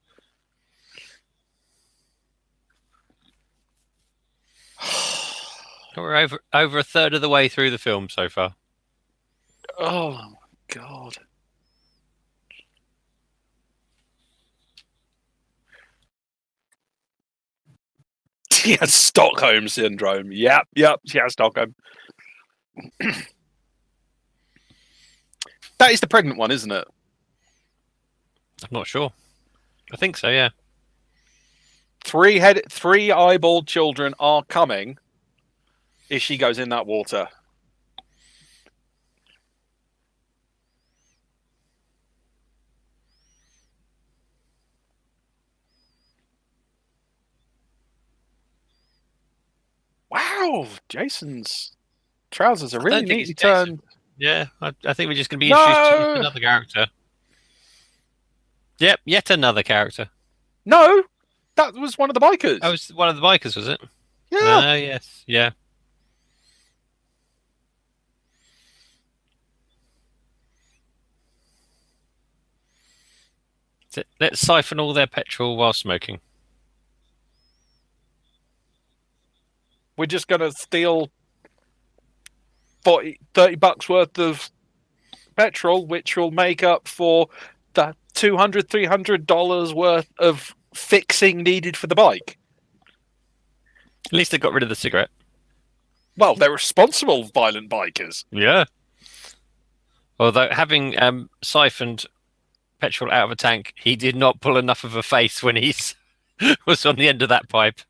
We're over a third of the way through the film so far. Oh, my God. She has Stockholm syndrome. Yep, she has Stockholm. That is the pregnant one, isn't it? I'm not sure. I think so, yeah. 3 eyeballed children are coming if she goes in that water. Wow, Jason's trousers are really neatly turned. Yeah, I think we're just going to be introduced to another character. Yep, yet another character. No, that was one of the bikers. That was one of the bikers, was it? Yeah. Yes, yeah. Let's siphon all their petrol while smoking. We're just going to steal 30 bucks worth of petrol, which will make up for the $200-300 worth of fixing needed for the bike. At least they got rid of the cigarette. Well, they're responsible violent bikers. Yeah. Although having siphoned petrol out of a tank, he did not pull enough of a face when he was on the end of that pipe.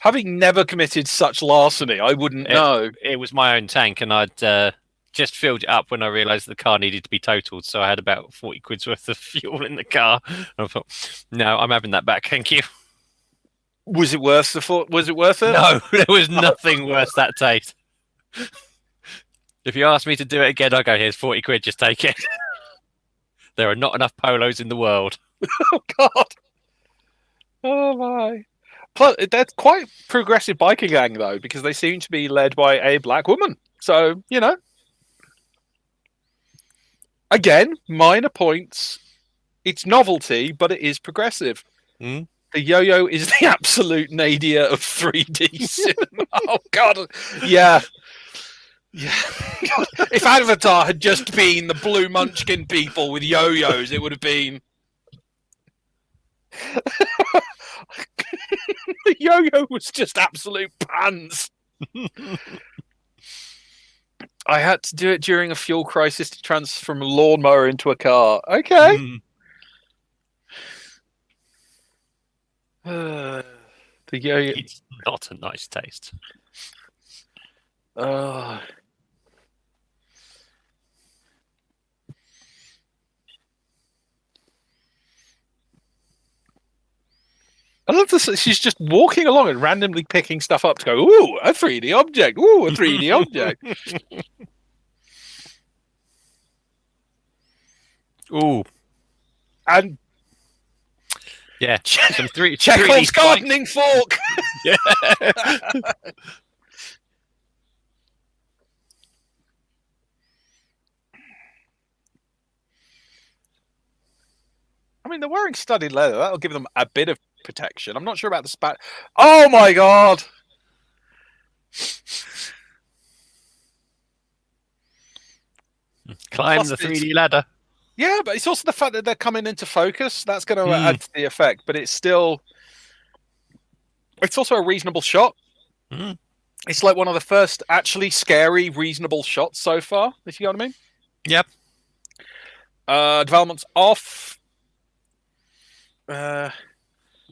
Having never committed such larceny, I wouldn't know. It was my own tank, and I'd just filled it up when I realised the car needed to be totaled. So I had about 40 quid's worth of fuel in the car. And I thought, no, I'm having that back, thank you. Was it worth Was it worth it? No, there was nothing worth that taste. If you ask me to do it again, I'll go, here's 40 quid, just take it. There are not enough polos in the world. Oh, God. Oh, my. Plus, that's quite progressive biker gang, though, because they seem to be led by a black woman. So, you know. Again, minor points. It's novelty, but it is progressive. Mm. The yo-yo is the absolute nadir of 3D cinema. Oh, God. Yeah. Yeah. If Avatar had just been the blue munchkin people with yo-yos, it would have been... The yo-yo was just absolute pants. I had to do it during a fuel crisis to transform a lawnmower into a car. Okay. The yo-yo. It's not a nice taste. I love this. She's just walking along and randomly picking stuff up to go, ooh, a 3D object. Ooh, a 3D object. Ooh. And yeah, some Chekhov's gardening fork. Yeah. I mean, they're wearing studded leather. That'll give them a bit of protection. I'm not sure about the spat. Oh my God. Climb the 3D ladder. Yeah, but it's also the fact that they're coming into focus. That's going to add to the effect, but it's still... It's also a reasonable shot. It's like one of the first actually scary, reasonable shots so far, if you know what I mean. Yep. Development's off.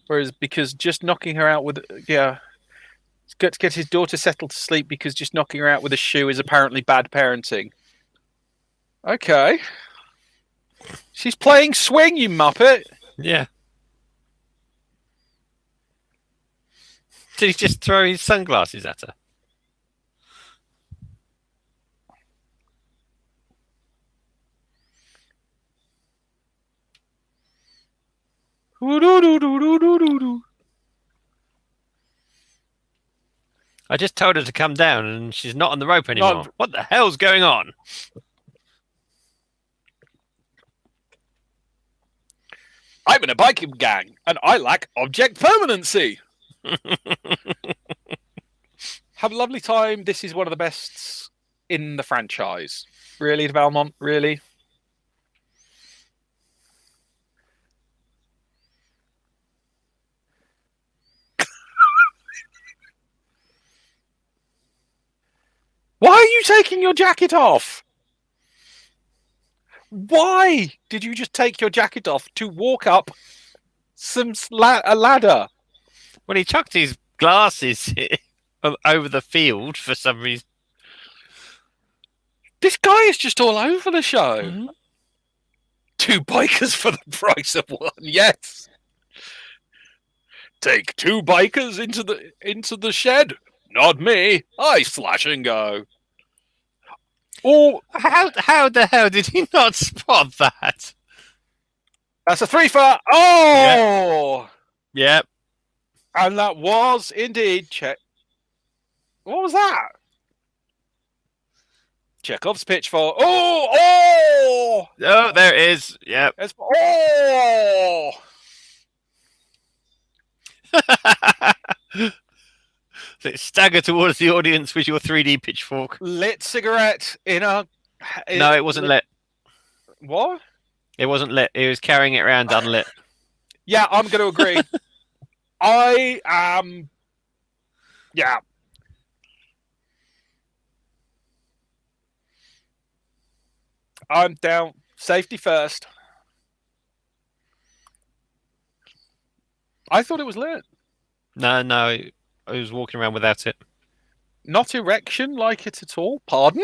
Whereas, because just knocking her out with... Yeah. He's got to get his daughter settled to sleep because just knocking her out with a shoe is apparently bad parenting. Okay. She's playing swing, you muppet. Yeah. Did he just throw his sunglasses at her? I just told her to come down and she's not on the rope anymore. No, What the hell's going on? I'm in a biking gang and I lack object permanency. Have a lovely time. This is one of the best in the franchise. Really, Valmont? Really? Why are you taking your jacket off? Why did you just take your jacket off to walk up a ladder? When he chucked his glasses over the field for some reason. This guy is just all over the show. Mm-hmm. 2 bikers for the price of 1. Yes. Take 2 bikers into the shed. Not me. I slash and go. Oh, how the hell did he not spot that? That's a 3 for. Oh. Yep. And that was indeed check. What was that? Chekhov's pitchfork. Oh, there it is. Yep. Oh. So stagger towards the audience with your 3D pitchfork. Lit cigarette in a. No, it wasn't lit. What? It wasn't lit. He was carrying it around unlit. Yeah, I'm going to agree. I am. Yeah. I'm down. Safety first. I thought it was lit. No, I was walking around without it. Not erection like it at all. Pardon?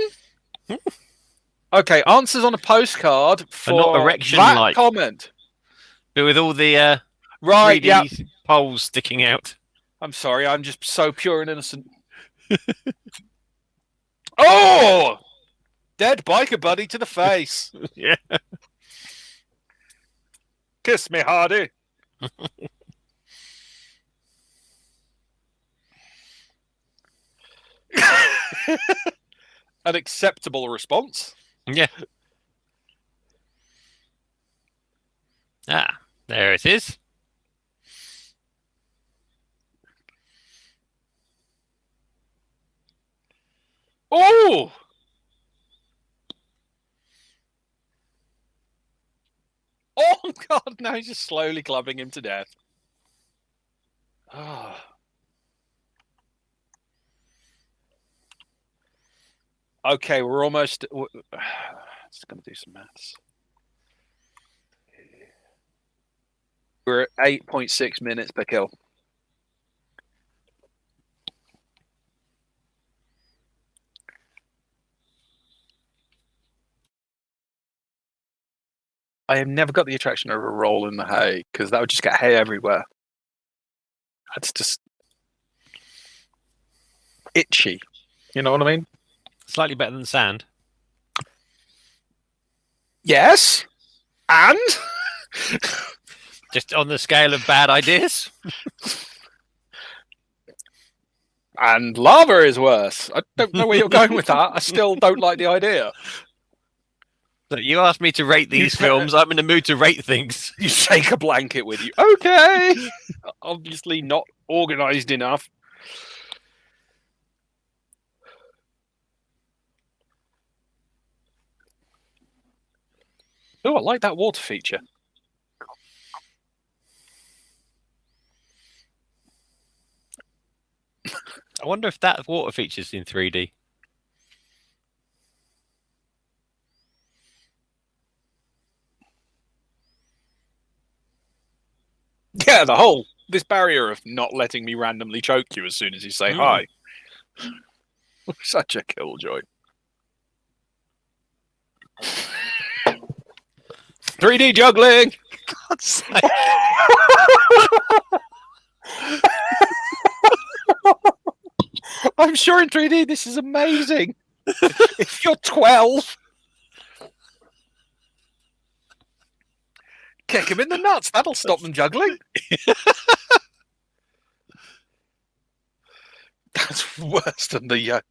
Okay, answers on a postcard for not erection that like comment. But with all the right, 3D yeah, poles sticking out. I'm sorry, I'm just so pure and innocent. Oh! Dead biker buddy to the face. Yeah. Kiss me, Hardy. An acceptable response. Yeah. Ah, there it is. Oh! Oh, God, now he's just slowly clubbing him to death. Oh. Okay, we're almost... Just going to do some maths. We're at 8.6 minutes per kill. I have never got the attraction of a roll in the hay, because that would just get hay everywhere. That's just itchy. You know what I mean? Slightly better than sand. Yes. And? Just on the scale of bad ideas? And lava is worse. I don't know where you're going with that. I still don't like the idea. Look, you asked me to rate these films. I'm in the mood to rate things. You take a blanket with you. Okay. Obviously not organised enough. Oh, I like that water feature. I wonder if that water feature's in 3D. Yeah, this barrier of not letting me randomly choke you as soon as you say hi. Such a killjoy. 3D juggling! God's sake. I'm sure in 3D this is amazing. If you're 12. Kick him in the nuts. That'll stop them juggling. That's worse than the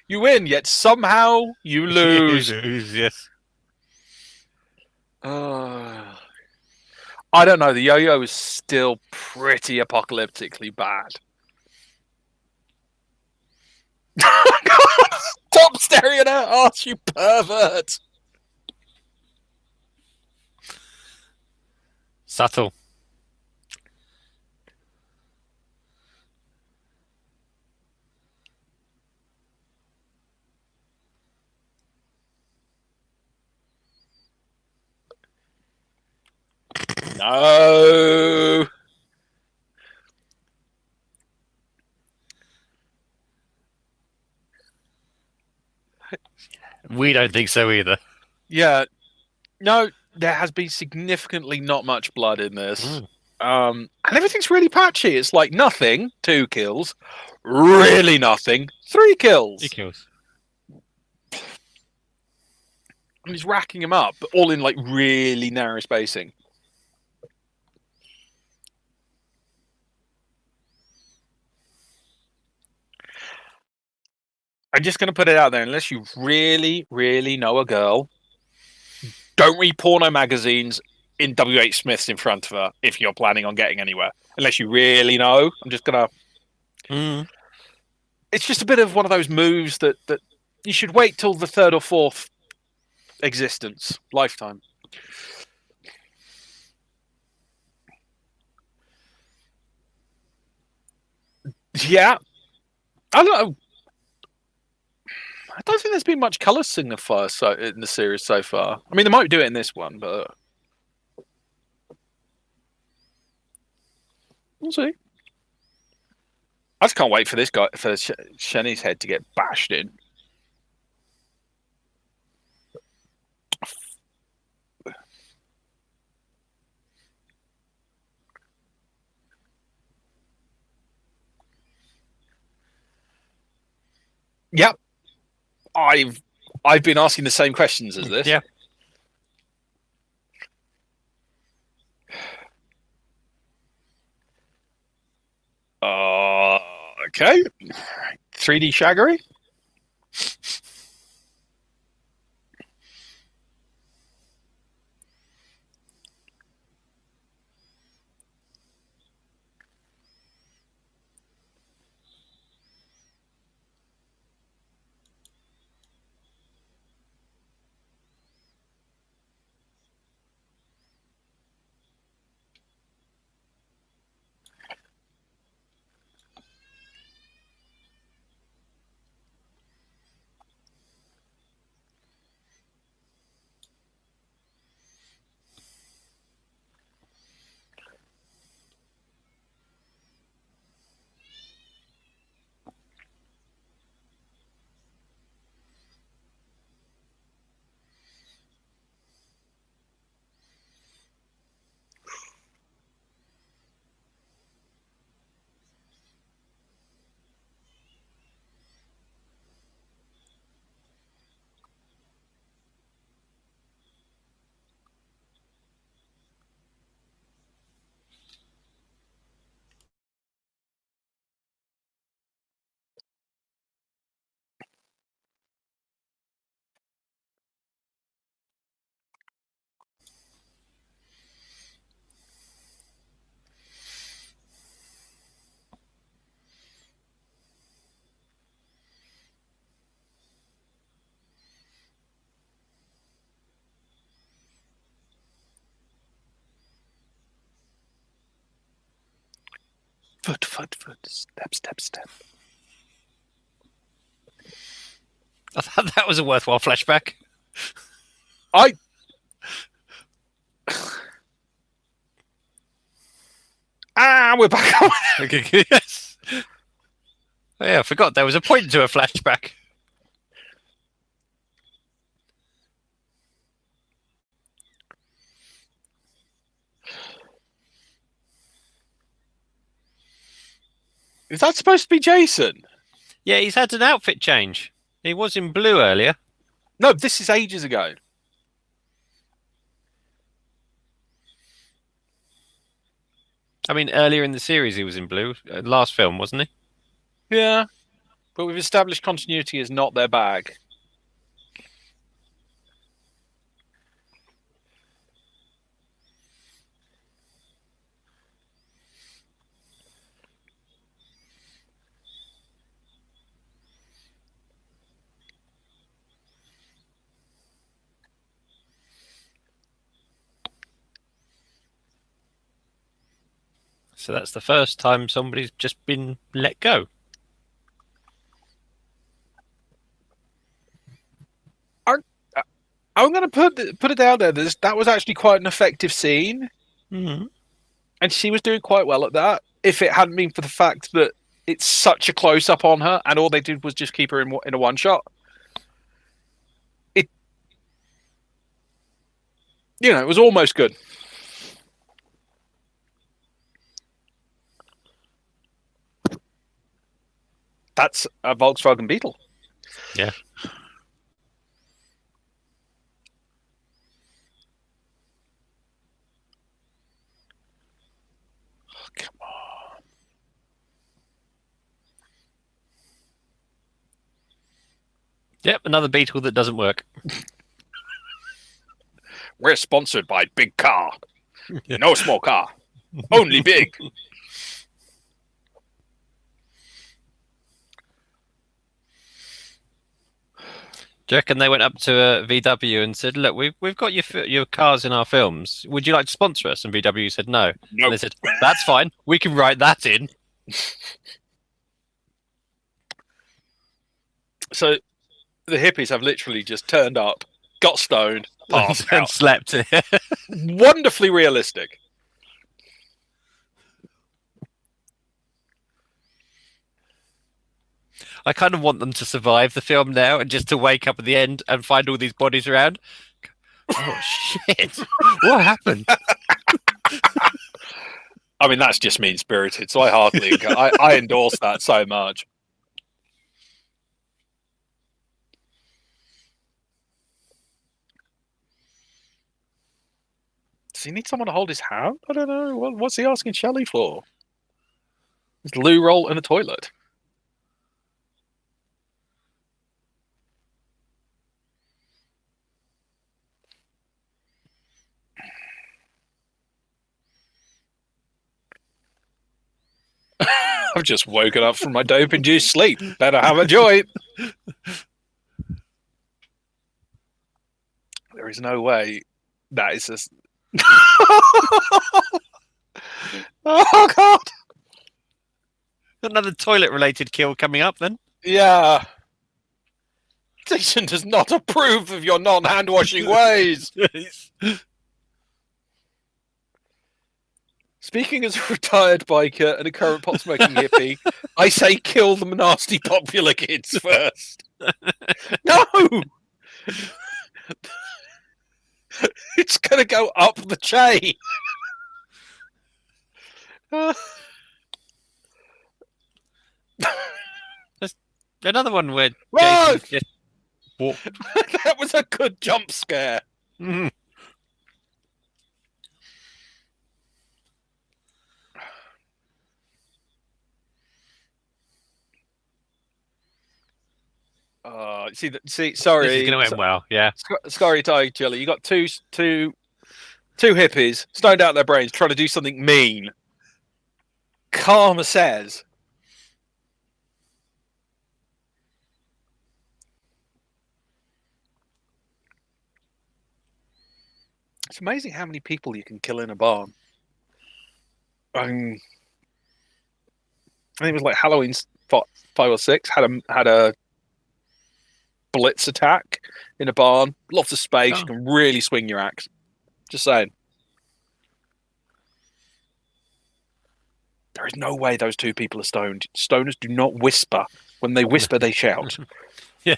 You win, yet somehow you lose. Yes. I don't know. The yo-yo is still pretty apocalyptically bad. Stop staring at her ass, you pervert. Subtle. No. We don't think so either. Yeah. No, there has been significantly not much blood in this. And everything's really patchy. It's like nothing, 2 kills. Really nothing, 3 kills. 3 kills. And he's racking them up, but all in like really narrow spacing. I'm just going to put it out there. Unless you really, really know a girl, don't read porno magazines in W.H. Smith's in front of her if you're planning on getting anywhere. Unless you really know. I'm just going to... It's just a bit of one of those moves that you should wait till the 3rd or 4th existence, lifetime. Yeah. I don't know. I don't think there's been much colour signifier in the series so far. I mean, they might do it in this one, but we'll see. I just can't wait for this guy, for Shenny's head to get bashed in. Yep. I've been asking the same questions as this. Yeah. Okay. 3D Shaggery. Foot. Step. I thought that was a worthwhile flashback. We're back on. Yes. Oh, yeah, I forgot there was a point to a flashback. Is that supposed to be Jason? Yeah, he's had an outfit change. He was in blue earlier. No, this is ages ago. I mean, earlier in the series, he was in blue. Last film, wasn't he? Yeah, but we've established continuity is not their bag. So that's the first time somebody's just been let go. I'm going to put it down there. That was actually quite an effective scene, Mm-hmm. and she was doing quite well at that. If it hadn't been for the fact that it's such a close up on her, and all they did was just keep her in a one shot, it it was almost good. That's a Volkswagen Beetle. Yeah. Oh, come on. Yep, another Beetle that doesn't work. We're sponsored by Big Car. No small car. Only big. Do you reckon they went up to VW and said, "Look, we've got your cars in our films. Would you like to sponsor us?" And VW said no. No. And they said, "That's fine. We can write that in." So the hippies have literally just turned up, got stoned, passed and out. slept. Wonderfully realistic. I kind of want them to survive the film now and just to wake up at the end and find all these bodies around. Oh shit! What happened? I mean, that's just mean spirited. So I hardly, I endorse that so much. Does he need someone to hold his hand? I don't know. What's he asking Shelley for? His loo roll in the toilet. I've just woken up from my dope-induced sleep. Better have a joint. There is no way that is just. Oh God! Another toilet-related kill coming up then. Yeah. Jason does not approve of your non-hand washing ways. Speaking as a retired biker and a current pot smoking hippie, I say kill the nasty popular kids first. No! It's going to go up the chain. Another one where Run! Jason just walked. That was a good jump scare. Mhm. Sorry. This is going to end well, yeah. Sorry, Tiger Chili. You got two hippies stoned out their brains trying to do something mean. Karma says, it's amazing how many people you can kill in a barn. I think it was like Halloween's 5 or 6 had a blitz attack in a barn. Lots of space. Oh. You can really swing your axe. Just saying. There is no way those two people are stoned. Stoners do not whisper. When they whisper, they shout. Yeah.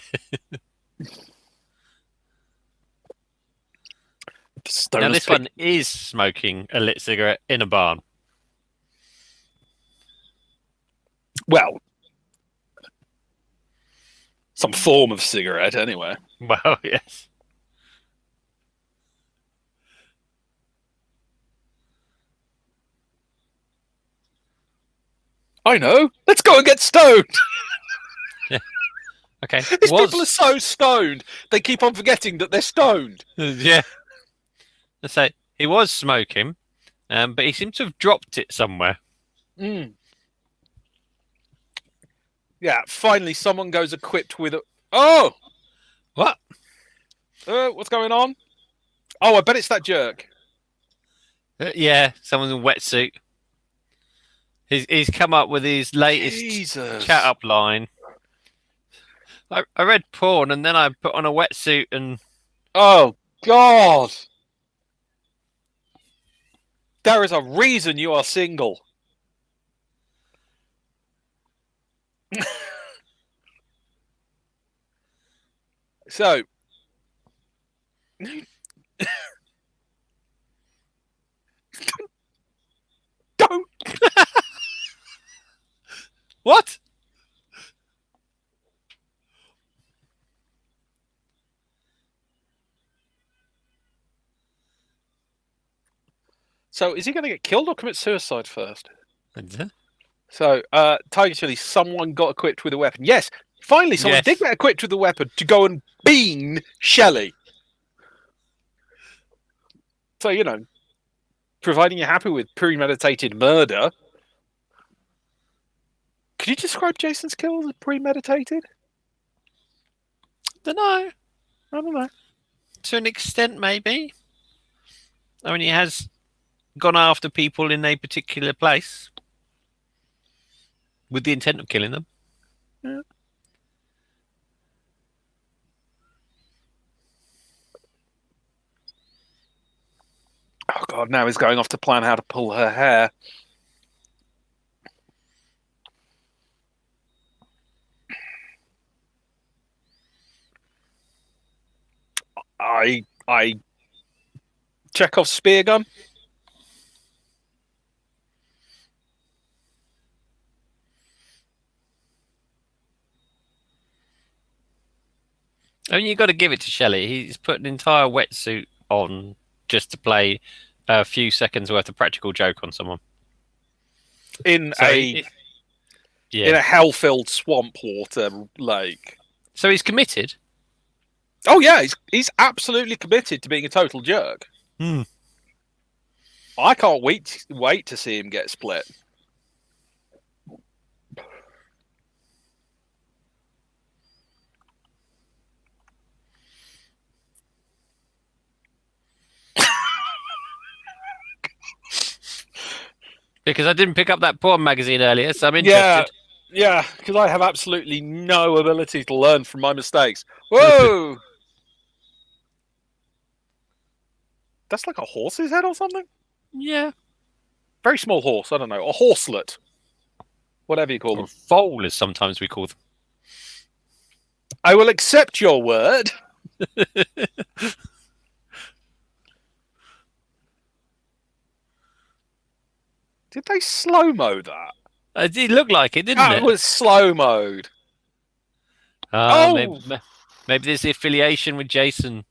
Now this one is smoking a lit cigarette in a barn. Well, some form of cigarette, anyway. Well, yes. I know. Let's go and get stoned. Okay. These people are so stoned, they keep on forgetting that they're stoned. Yeah. So he was smoking, but he seemed to have dropped it somewhere. Mm. Yeah, finally someone goes equipped with a... Oh! What? What's going on? Oh, I bet it's that jerk. Yeah, someone in a wetsuit. He's come up with his latest Jesus. chat up line. I read porn and then I put on a wetsuit and... Oh, God. There is a reason you are single. So... Don't... What? So, is he going to get killed or commit suicide first? So, Tiger Chili, someone got equipped with a weapon. Yes, finally, someone did get equipped with a weapon to go and bean Shelley. So, you know, providing you're happy with premeditated murder. Could you describe Jason's kills as premeditated? Don't know. I don't know. To an extent, maybe. I mean, he has gone after people in a particular place with the intent of killing them. Yeah. Oh, God, now he's going off to plan how to pull her hair. I Chekhov's spear gun. I mean, you've got to give it to Shelley. He's put an entire wetsuit on just to play a few seconds worth of practical joke on someone. In a hell-filled swamp water lake. So he's committed? Oh, yeah, he's absolutely committed to being a total jerk. Hmm. I can't wait to see him get split. Because I didn't pick up that porn magazine earlier, so I'm interested. Yeah, because I have absolutely no ability to learn from my mistakes. Whoa! That's like a horse's head or something? Yeah. Very small horse, I don't know. A horselet. Whatever you call them. Or foal, as sometimes we call them. I will accept your word. Did they slow-mo that? It did look like it, didn't it? That was slow-mode. Maybe there's the affiliation with Jason.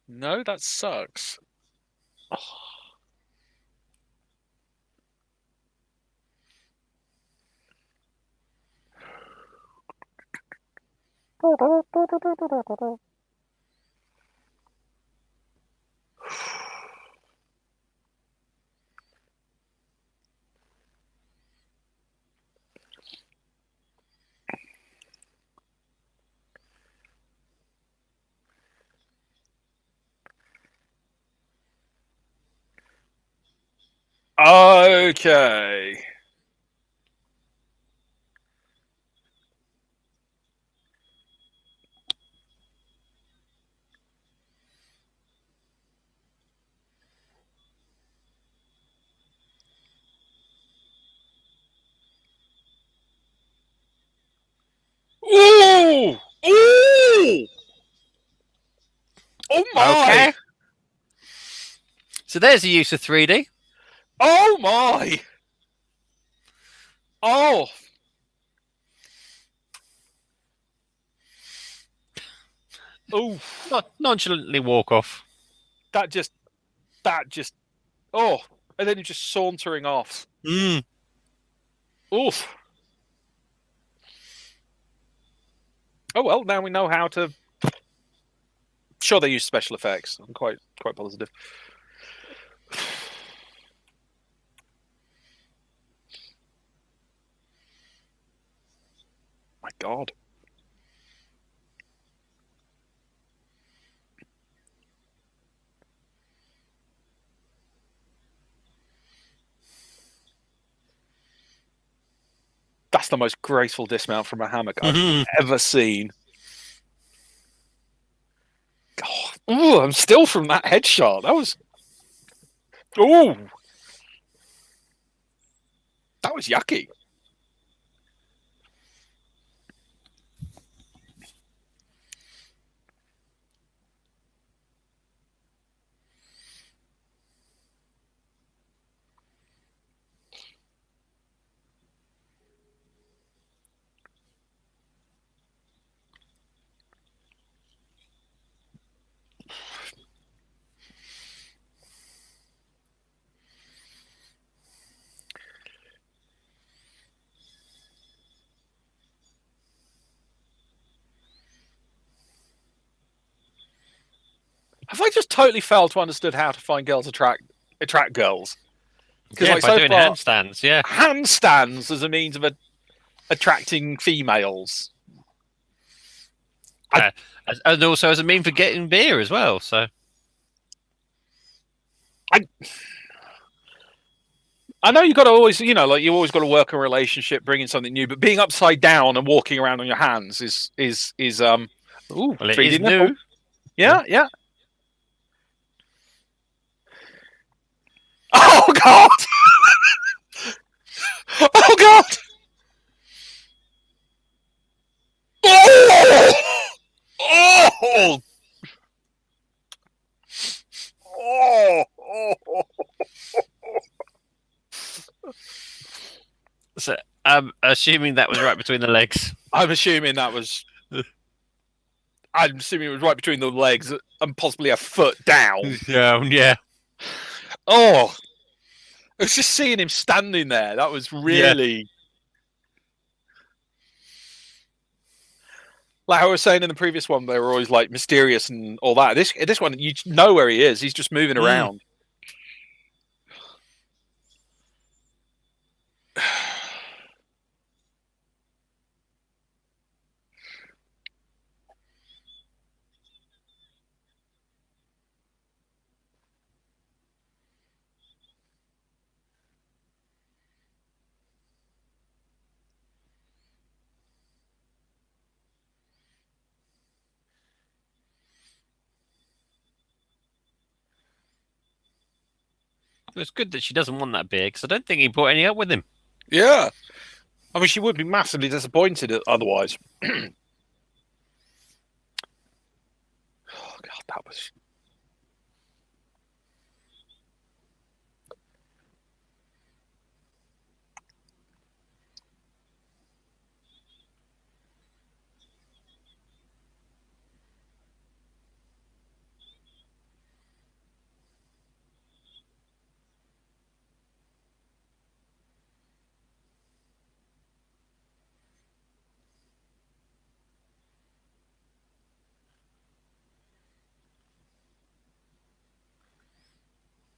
No, that sucks. Okay. Ooh! Ooh! Oh my! Okay. So there's the use of 3D. Oh my! Oh! Oh! Nonchalantly walk off. That just. Oh! And then you're just sauntering off. Mm. Oof. Oh well, now we know how to. Sure, they use special effects. I'm quite positive. My God. That's the most graceful dismount from a hammock I've ever seen. God. Ooh, I'm still from that headshot. That was. Ooh. That was yucky. Have I just totally failed to understand how to find girls attract girls? Yeah, like, by so doing far, handstands. Yeah, handstands as a means of attracting females. and also as a mean for getting beer as well. So I know you got to always, you always got to work a relationship, bringing something new. But being upside down and walking around on your hands is ooh, well, it 3D is nipple. new. Yeah. Oh God! Oh God! Oh! Oh! Oh! Oh! So I'm assuming that was right between the legs. I'm assuming that was. I'm assuming it was right between the legs and possibly a foot down. Yeah. Oh! I was just seeing him standing there. That was really. Like I was saying in the previous one, they were always like mysterious and all that. This one, you know where he is. He's just moving around. It's good that she doesn't want that beer because I don't think he brought any up with him. Yeah. I mean, she would be massively disappointed otherwise. Oh, God, that was.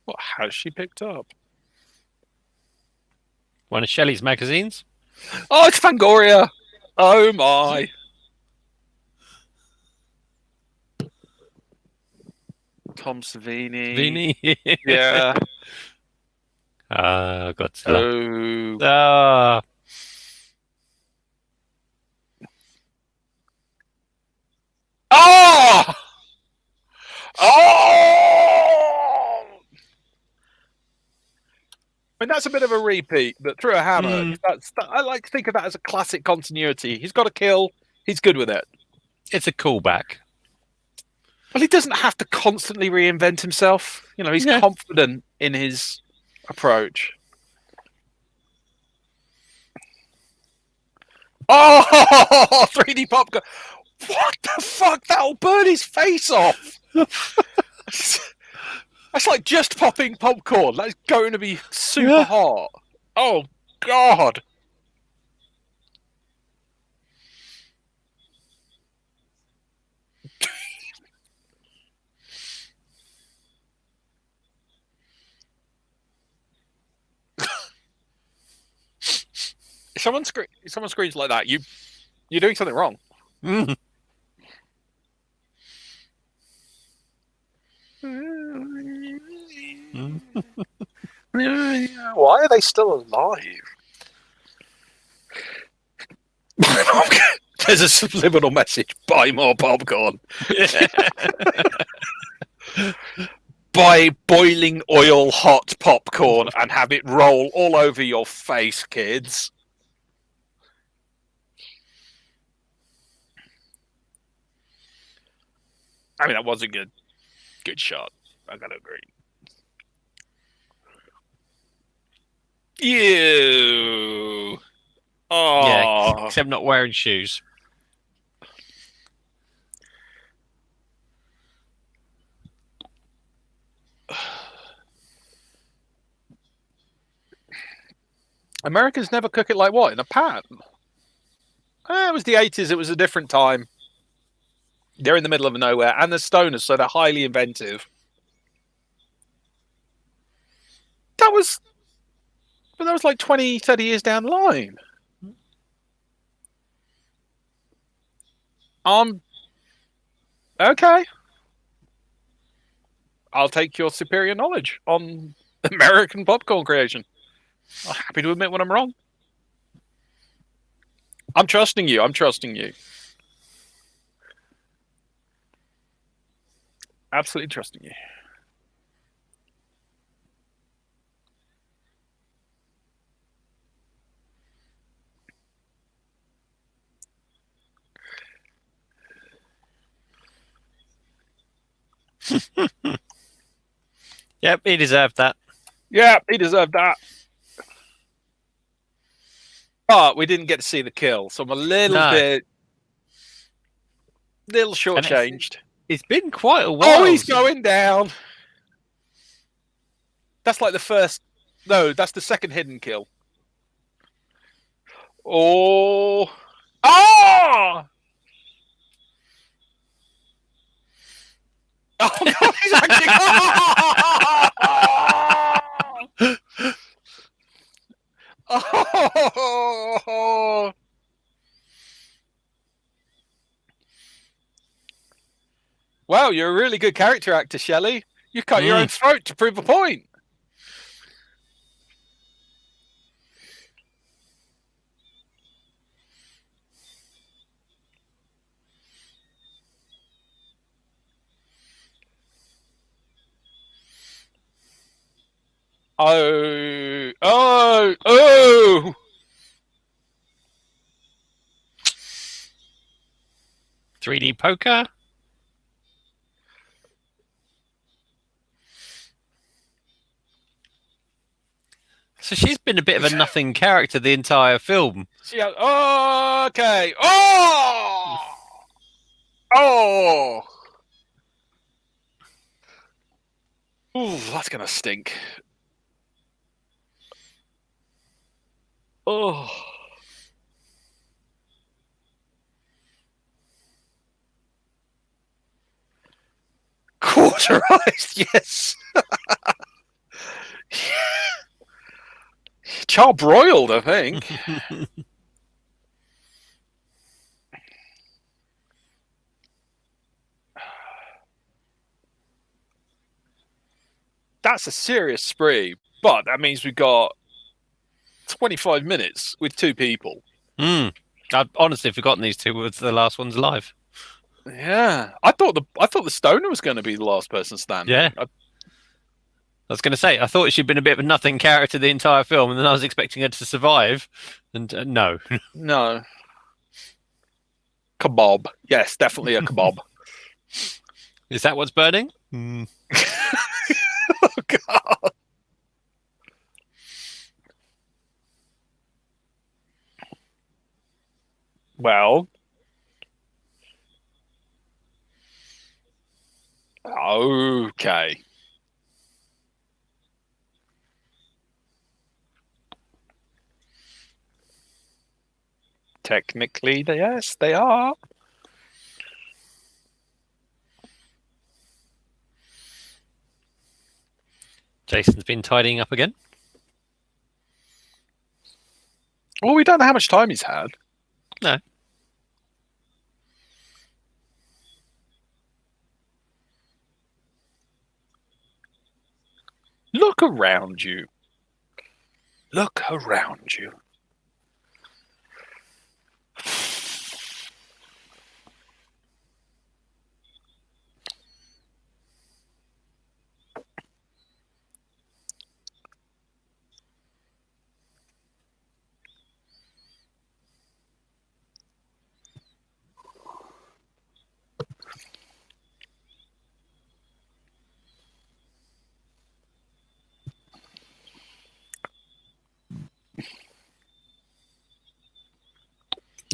What has she picked up? One of Shelley's magazines. Oh, it's Fangoria. Oh, my. Tom Savini. Yeah. Godzilla. Oh. Oh! Oh! I mean, that's a bit of a repeat, but through a hammer. I like to think of that as a classic continuity. He's got a kill. He's good with it. It's a callback. Well, he doesn't have to constantly reinvent himself. He's confident in his approach. Oh, 3D popcorn. What the fuck? That'll burn his face off. That's like just popping popcorn. That's going to be super hot. Oh God. If someone screams like that, you're doing something wrong. Mm. Mm. Why are they still alive? There's a subliminal message. Buy more popcorn. Buy boiling oil hot popcorn and have it roll all over your face, kids. I mean, that was a good shot. I gotta agree. Ew. Yeah, Oh. except not wearing shoes. Americans never cook it like what? In a pan? It was the 80s. It was a different time. They're in the middle of nowhere, and they're stoners, so they're highly inventive. That was, but that was like 20, 30 years down the line. Okay. I'll take your superior knowledge on American popcorn creation. I'm happy to admit when I'm wrong. I'm trusting you. I'm trusting you. Absolutely trusting you. Yep, he deserved that. Yeah, he deserved that. But we didn't get to see the kill, so I'm a little shortchanged. It's been quite a Oh, while. he's going down. That's like the first. No, that's the second hidden kill. Oh. Oh! Oh, God, he's actually. Oh! Wow, you're a really good character actor, Shelley. You cut your own throat to prove a point. Oh, oh, oh! 3D poker. So she's been a bit of a nothing character the entire film. Yeah. Oh, okay. Oh! Oh! Ooh, that's gonna stink. Oh. Cauterized, yes. Charbroiled, I think. That's a serious spree, but that means we've got 25 minutes with two people. I'd honestly forgotten these two were the last ones alive. Yeah, I thought the stoner was going to be the last person standing. Yeah. I was going to say, I thought she'd been a bit of a nothing character the entire film, and then I was expecting her to survive, and no. No. Kebab. Yes, definitely a kebab. Is that what's burning? Oh, God. Well. Okay. Technically, yes, they are. Jason's been tidying up again. Well, we don't know how much time he's had. No. Look around you. Look around you.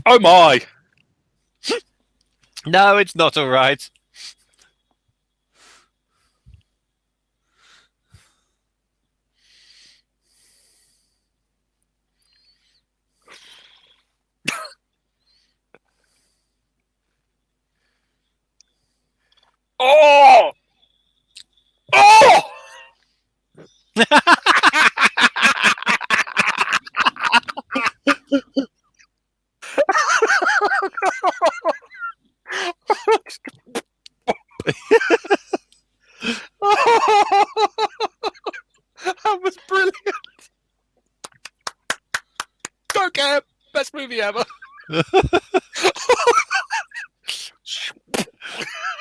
Oh my! No, it's not all right. Oh! Oh! That was brilliant. Don't care. Best movie ever.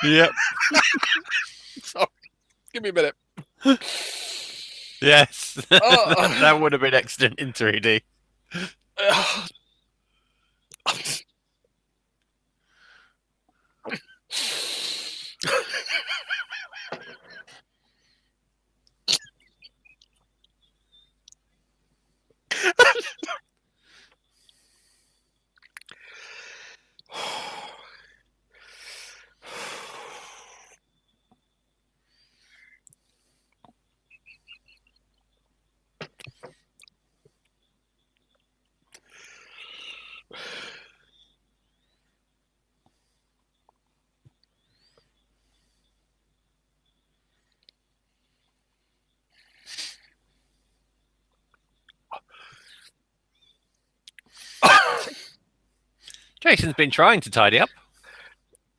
Yep. Sorry. Give me a minute. Yes. Oh. That would have been excellent in 3D. Jason's been trying to tidy up.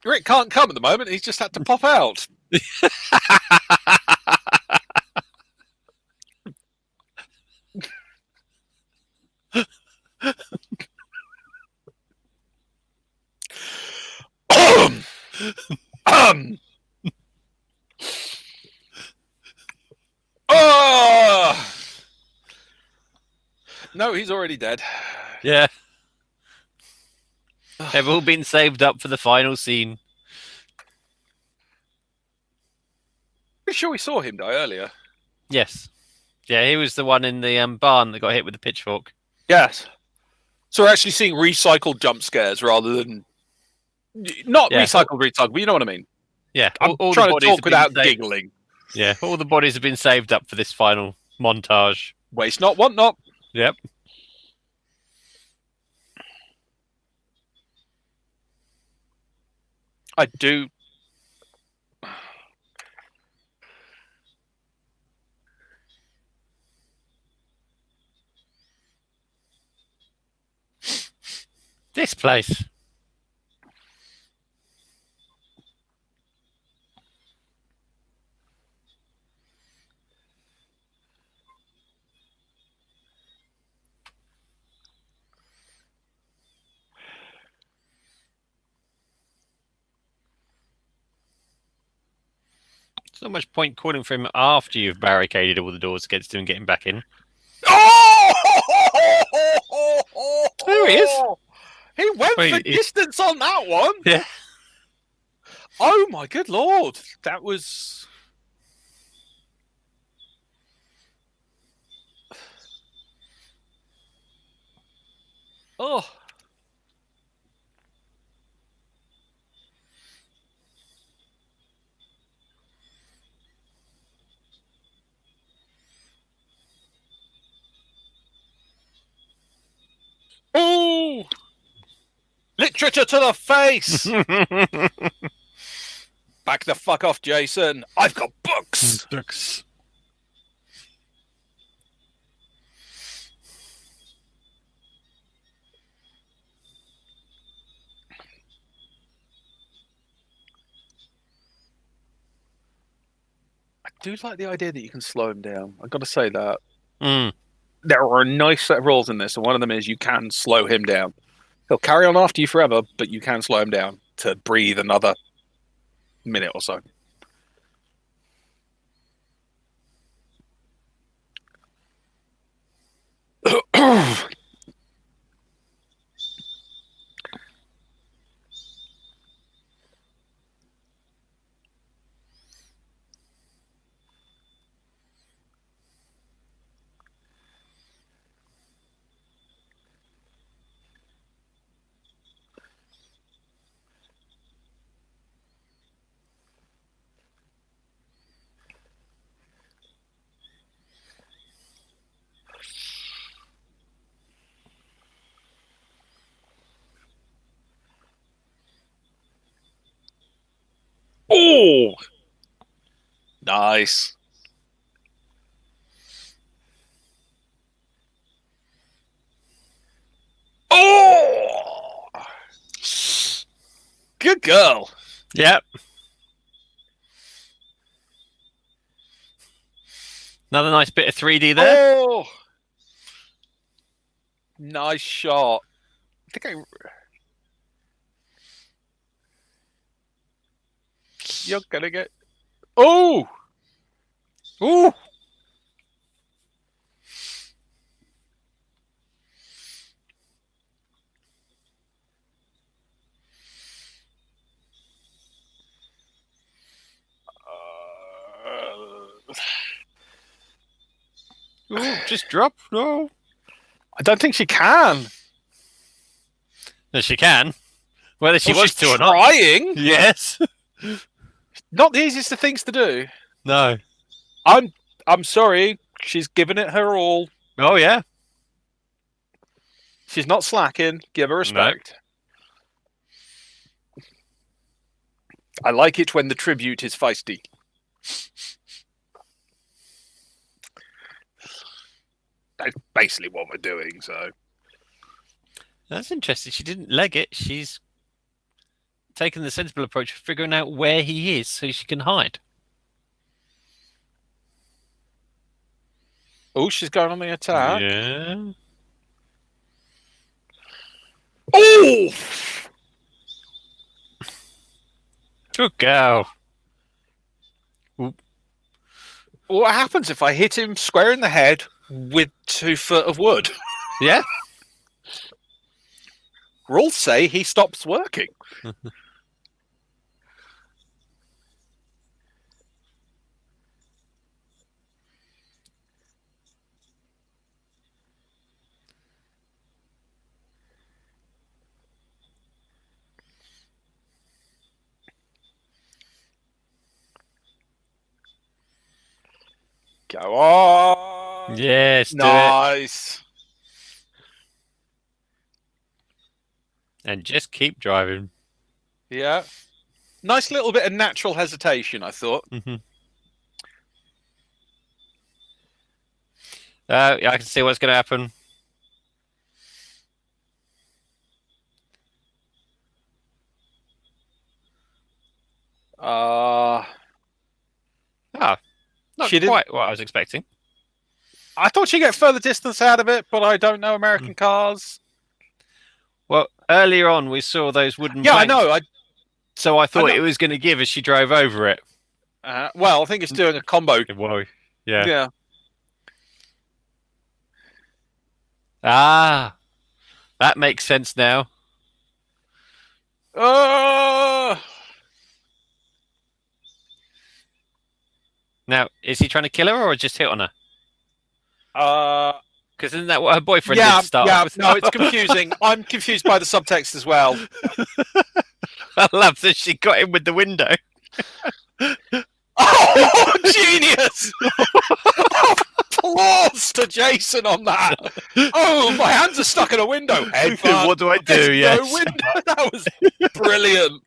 Rick can't come at the moment. He's just had to pop out. Oh! No, he's already dead. Yeah. They've all been saved up for the final scene. Pretty sure we saw him die earlier. Yes. Yeah, he was the one in the barn that got hit with the pitchfork. Yes. So we're actually seeing recycled jump scares rather than not recycled, but you know what I mean. Yeah, I'm all trying the to talk without giggling. Yeah, all the bodies have been saved up for this final montage. Waste not, want not. Yep. I do. This place. There's not much point calling for him after you've barricaded all the doors against him and getting back in. Oh! There he is. He went for distance on that one. Yeah. Oh my good lord. That was. Oh. Oh. literature to the face. Back the fuck off, Jason. I've got books. Books. I do like the idea that you can slow him down. I've got to say that. Mm. There are a nice set of rules in this, and one of them is you can slow him down. He'll carry on after you forever, but you can slow him down to breathe another minute or so. Oh, nice. Oh, good girl. Yep. Another nice bit of 3D there. Oh, nice shot. I think you're gonna get. Oh, Ooh. Ooh, just drop. No. I don't think she can. No, she can. Whether she wants she's to or not. trying. Yes. Not the easiest of things to do. No. I'm sorry. She's given it her all. Oh, yeah. She's not slacking. Give her respect. No. I like it when the tribute is feisty. That's basically what we're doing, so. That's interesting. She didn't leg it. She's taken the sensible approach of figuring out where he is so she can hide. Oh, she's going on the attack. Yeah. Oh! Good girl. What happens if I hit him square in the head with 2 foot of wood? Yeah. Rules say he stops working. Go on. Yes. Nice. And just keep driving. Yeah. Nice little bit of natural hesitation, I thought. Mm-hmm. Yeah, I can see what's going to happen. Not she quite what I was expecting. I thought she'd get further distance out of it, but I don't know American cars. Well, earlier on we saw those wooden planks. I know. So I thought it was going to give as she drove over it. Well, I think it's doing a combo. Whoa. Yeah. Yeah. Ah, that makes sense now. Now, is he trying to kill her or just hit on her? Because isn't that what her boyfriend did start with? No, it's confusing. I'm confused by the subtext as well. I love that she got him with the window. Oh, genius! applause to Jason on that. Oh, my hands are stuck in a window. Headbutt. What do I do? There's Yes. no window. That was brilliant.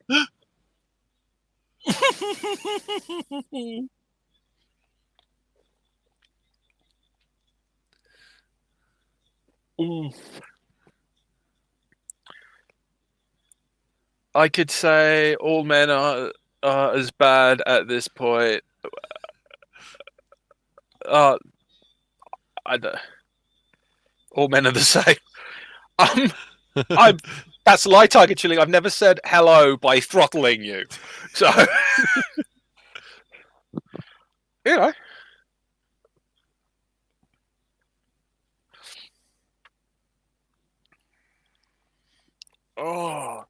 I could say all men are as bad at this point. I don't, all men are the same. I'm. That's light target chilling. I've never said hello by throttling you, so you know. Oh,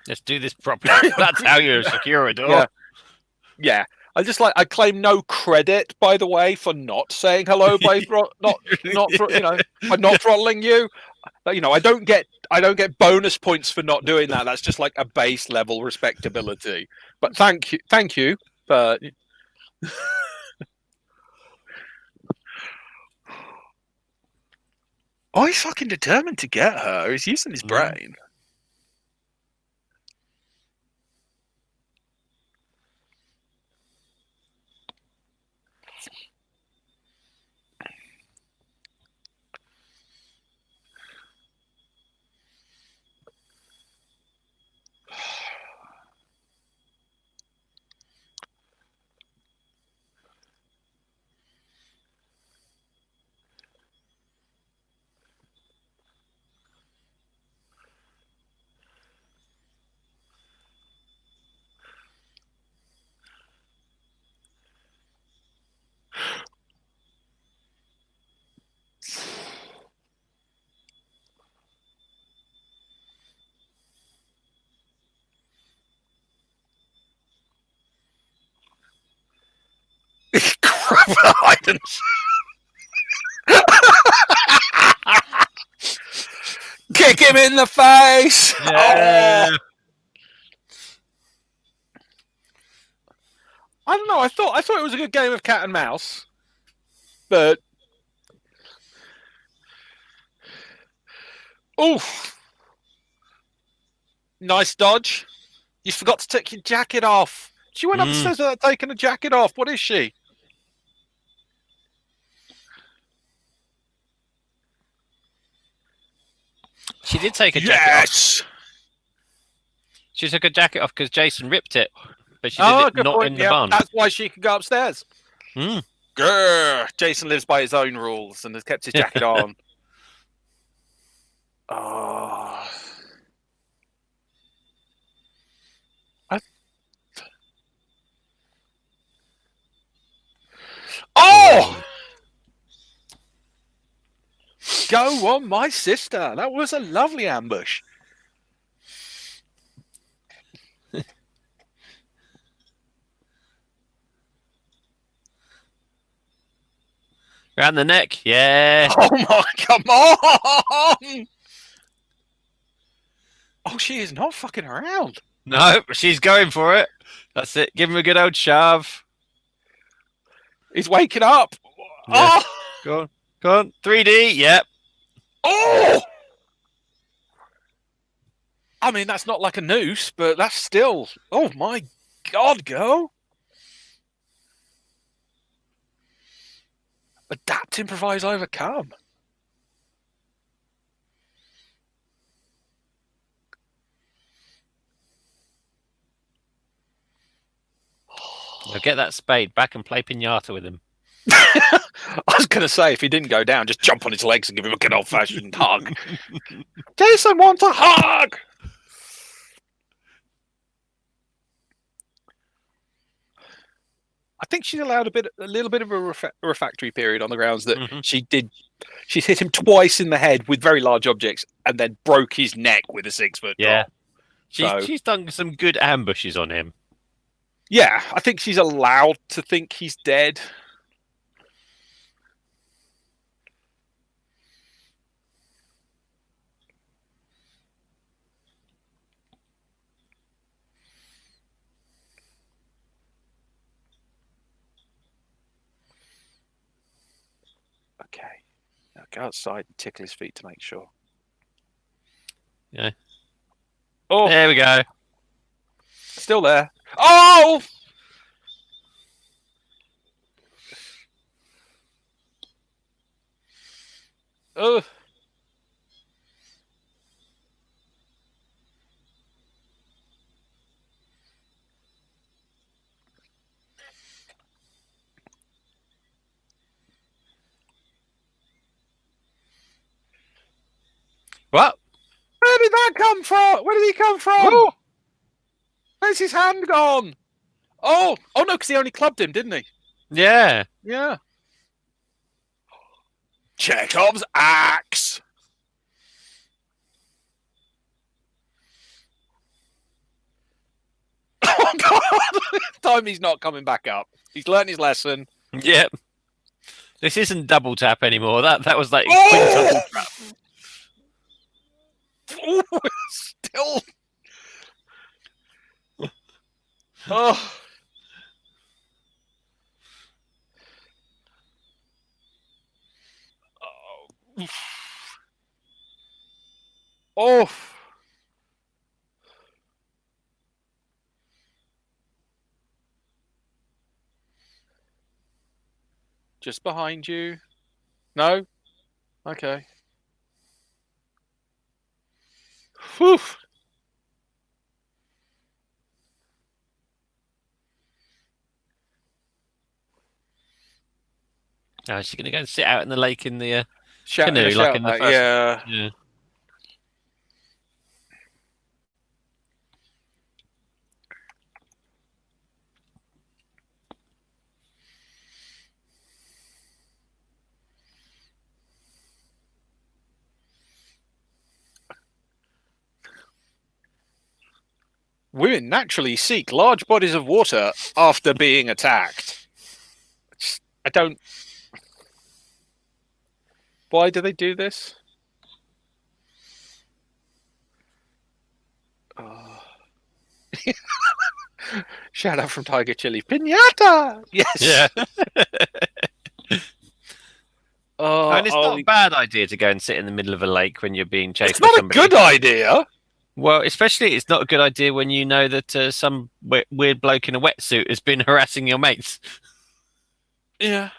Let's do this properly. That's how you secure a door. yeah, yeah. I claim no credit, by the way, for not saying hello by by not throttling you. You know, I don't get bonus points for not doing that. That's just like a base level respectability. But thank you. But oh, he's fucking determined to get her. He's using his brain. Kick him in the face. Yeah. Oh. I don't know. I thought it was a good game of cat and mouse, but oof, nice dodge. You forgot to take your jacket off. She went upstairs without taking the jacket off. What is she? She did take a jacket off. Yes. She took a jacket off because Jason ripped it, but she did it good not point. in the Yeah, barn. that's why she can go upstairs. Mm. Grr. Jason lives by his own rules and has kept his jacket on. Oh. Oh! Go on, my sister. That was a lovely ambush. Around the neck, yeah. Oh my, come on! Oh, she is not fucking around. No, she's going for it. That's it. Give him a good old shove. He's waking up. Yeah. Oh! Go on. 3D, yep. Oh! I mean, that's not like a noose, but that's still... Oh my God, girl. Adapt, improvise, overcome. Now get that spade back and play pinata with him. I was going to say, if he didn't go down, just jump on his legs and give him a good old-fashioned hug. Jason wants a hug! I think she's allowed a little bit of a refractory period on the grounds that she's hit him twice in the head with very large objects and then broke his neck with a 6-foot drop. She's done some good ambushes on him. Yeah, I think she's allowed to think he's dead. Okay. Now go outside and tickle his feet to make sure. Yeah. Oh, There we go. still there. Oh! Oh. What? Where did that come from? Where did he come from? Woo! Where's his hand gone? Oh no, because he only clubbed him, didn't he? Yeah. Yeah. Chekhov's axe. Oh God! Time he's not coming back up. He's learned his lesson. Yep. This isn't double tap anymore. That was like Oh! quintuple trap. Ooh, still. Oh. Oh. Just behind you. No? Okay. Whew. Oh, she's gonna go and sit out in the lake in the Shout, canoe, like in the that. first. Yeah. Yeah. Women naturally seek large bodies of water after being attacked. I don't. Why do they do this? Oh. Shout out from Tiger Chili. Pinata! Yes! Yeah. Oh, And it's not a bad idea to go and sit in the middle of a lake when you're being chased it's by not a somebody. good idea. Well, especially it's not a good idea when you know that some weird bloke in a wetsuit has been harassing your mates. Yeah.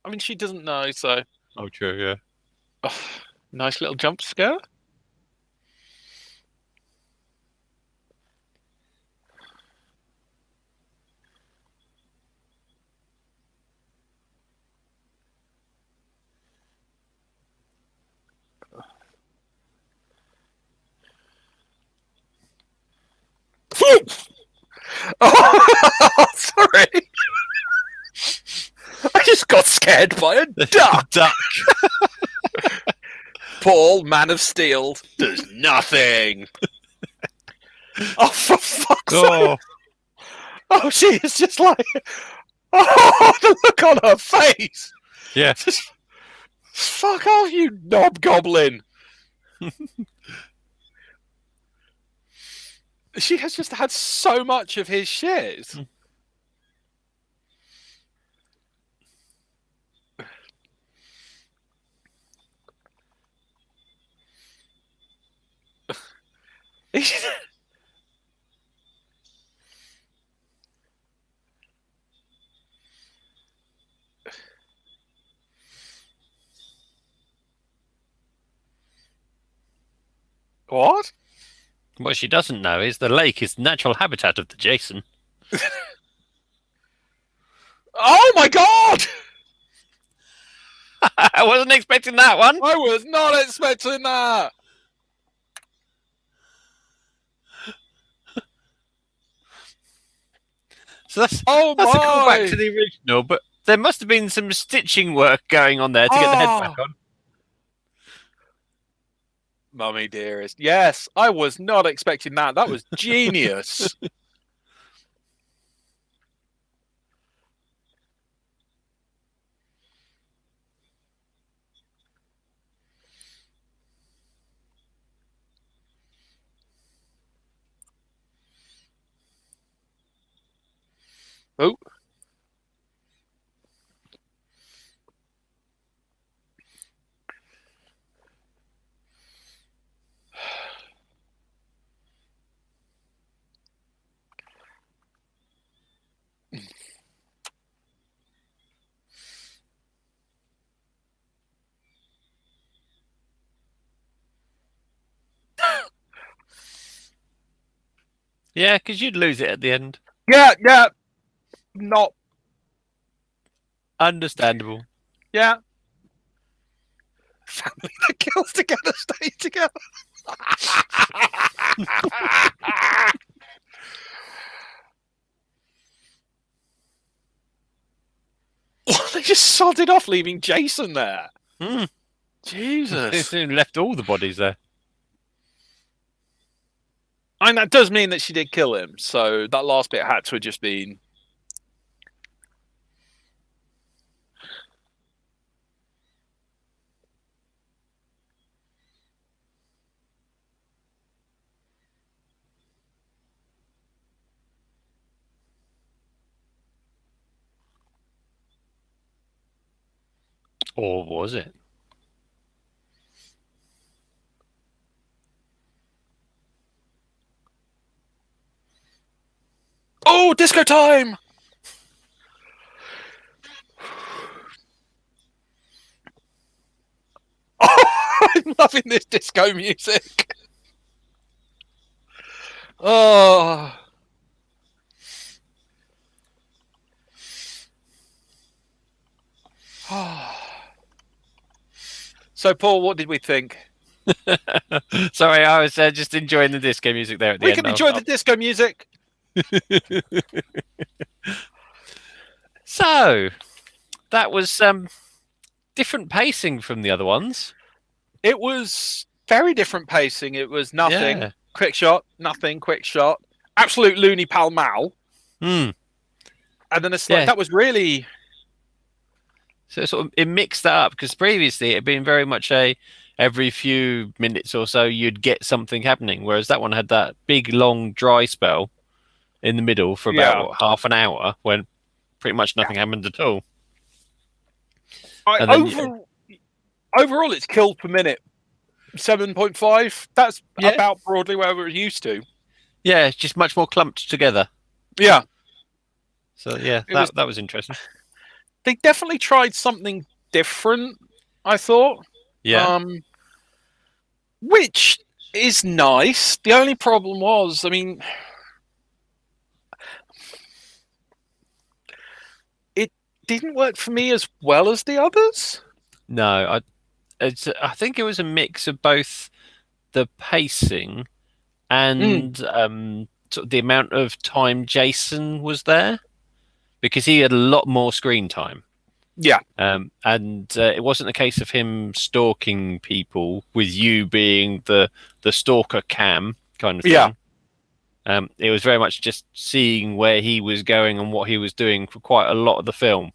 I mean, she doesn't know, so. Oh, true, yeah. Oh, nice little jump scare. Oh, sorry. I just got scared by a duck. Duck. Paul, Man of Steel, does nothing. Oh, for fuck's sake. Oh, she is just like, oh, the look on her face. Yeah. Just, fuck off, you knob goblin. She has just had so much of his shit. What? What she doesn't know is the lake is the natural habitat of the Jason. Oh my God! I wasn't expecting that one. I was not expecting that. So that's a my. callback to the original, but there must have been some stitching work going on there to get the head back on. Mummy dearest. Yes, I was not expecting that. That was genius. Oh. Yeah, because you'd lose it at the end. Yeah, yeah, not Understandable. yeah. Family that kills together stay together. They just sodded off, leaving Jason there. Mm. Jesus. Left all the bodies there. I mean, that does mean that she did kill him, so that last bit had to have just been. Or was it? Oh, disco time! Oh, I'm loving this disco music. Oh. So, Paul, what did we think? Sorry, I was just enjoying the disco music there at the We end. can enjoy the disco music. So that was different pacing from the other ones. It was very different pacing. It was nothing. Yeah. Quick shot, nothing, quick shot. Absolute loony pal mal. Hmm. And then it's like, Yeah. that was really. So sort of it mixed that up because previously it had been very much a every few minutes or so you'd get something happening, whereas that one had that big long dry spell in the middle for about Yeah. half an hour when pretty much nothing happened at all. I, And then overall, it's killed per minute 7.5. That's Yeah. about broadly where we're used to. yeah, it's just much more clumped together. Yeah. So yeah, It that was interesting. They definitely tried something different, I thought. Yeah. Which is nice. The only problem was, I mean, it didn't work for me as well as the others. No, I think it was a mix of both the pacing and sort of the amount of time Jason was there because he had a lot more screen time. Yeah. And it wasn't a case of him stalking people with you being the stalker cam kind of thing. Yeah. It was very much just seeing where he was going and what he was doing for quite a lot of the film,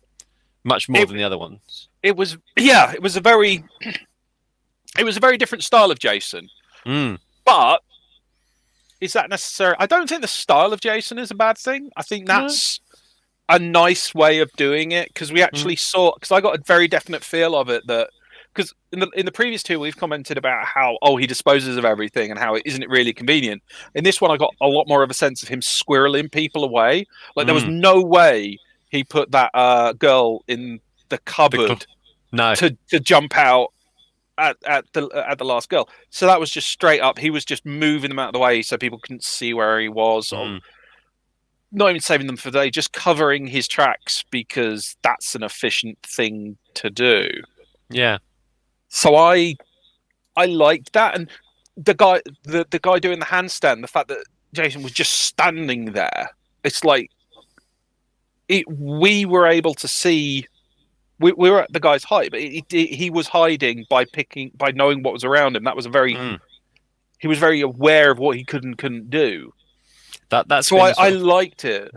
much more than the other ones. It was a very different style of Jason. But is that necessary? I don't think the style of Jason is a bad thing. I think that's a nice way of doing it because we actually saw, because I got a very definite feel of it, that because in the previous two we've commented about how he disposes of everything and how it isn't really convenient. In this one I got a lot more of a sense of him squirreling people away. Like there was no way he put that girl in the cupboard to jump out at the last girl. So that was just straight up. He was just moving them out of the way so people couldn't see where he was. Or not even saving them for the day, just covering his tracks because that's an efficient thing to do. Yeah. So I liked that, and the guy doing the handstand, the fact that Jason was just standing there, it's like we were able to see. We were at the guy's height, but he was hiding by knowing what was around him. That was he was very aware of what he could and couldn't do. So I liked it.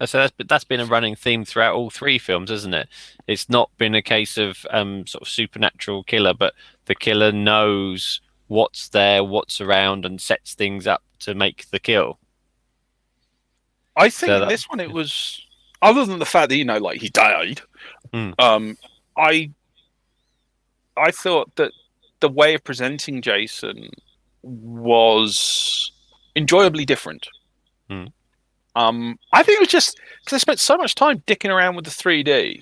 So that's been a running theme throughout all three films, isn't it? It's not been a case of sort of supernatural killer, but the killer knows what's there, what's around, and sets things up to make the kill. I think in this one it was, other than the fact that like he died. I thought that the way of presenting Jason was enjoyably different. I think it was just because I spent so much time dicking around with the 3D,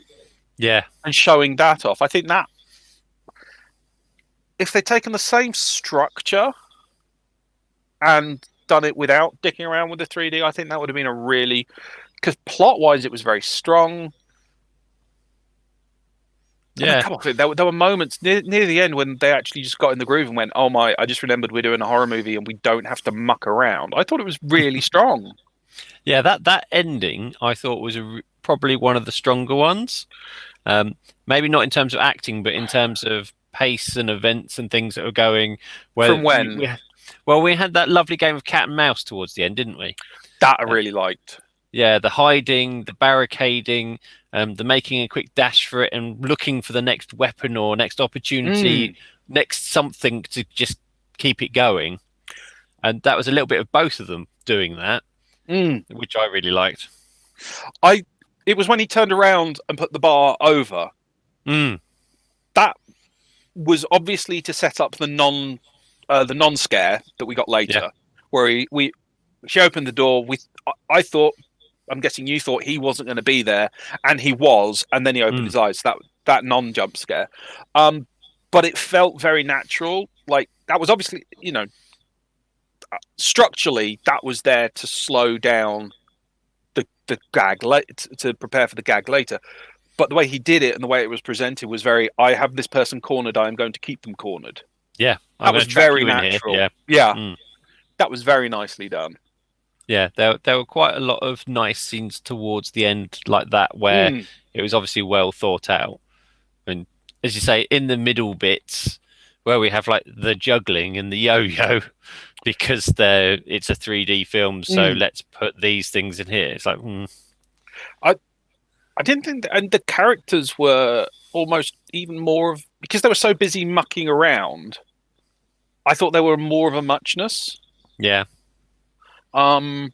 and showing that off. I think that if they'd taken the same structure and done it without dicking around with the 3D, I think that would have been a really, because plot wise it was very strong. And then Yeah, come off it. There were moments near the end when they actually just got in the groove and went, "Oh my! I just remembered we're doing a horror movie and we don't have to muck around." I thought it was really strong. yeah. That ending I thought was probably one of the stronger ones. Maybe not in terms of acting, but in terms of pace and events and things that were going. Where From when well, we had that lovely game of cat and mouse towards the end, didn't we? that I Uh, really liked. yeah, the hiding, the barricading, the making a quick dash for it and looking for the next weapon or next opportunity, Mm, next something to just keep it going. And that was a little bit of both of them doing that, mm. which I really liked. I. It was when he turned around and put the bar over. Mm, That was obviously to set up the non scare that we got yeah. later, where she opened the door. I thought, I'm guessing you thought he wasn't going to be there, and he was, and then he opened Mm, his eyes. That non jump scare, but it felt very natural. Like that was obviously, structurally that was there to slow down the gag to prepare for the gag later. But the way he did it and the way it was presented was very, I have this person cornered, I am going to keep them cornered. yeah. I'm That going was to trap very you in here. natural. Yeah. Yeah, Mm. that was very nicely done. Yeah, there were quite a lot of nice scenes towards the end like that where Mm, it was obviously well thought out. And as you say, in the middle bits where we have like the juggling and the yo-yo because it's a 3D film, so mm. let's put these things in here. It's like, I I didn't think that, and the characters were almost even more of, because they were so busy mucking around. I thought they were more of a muchness. yeah, Um,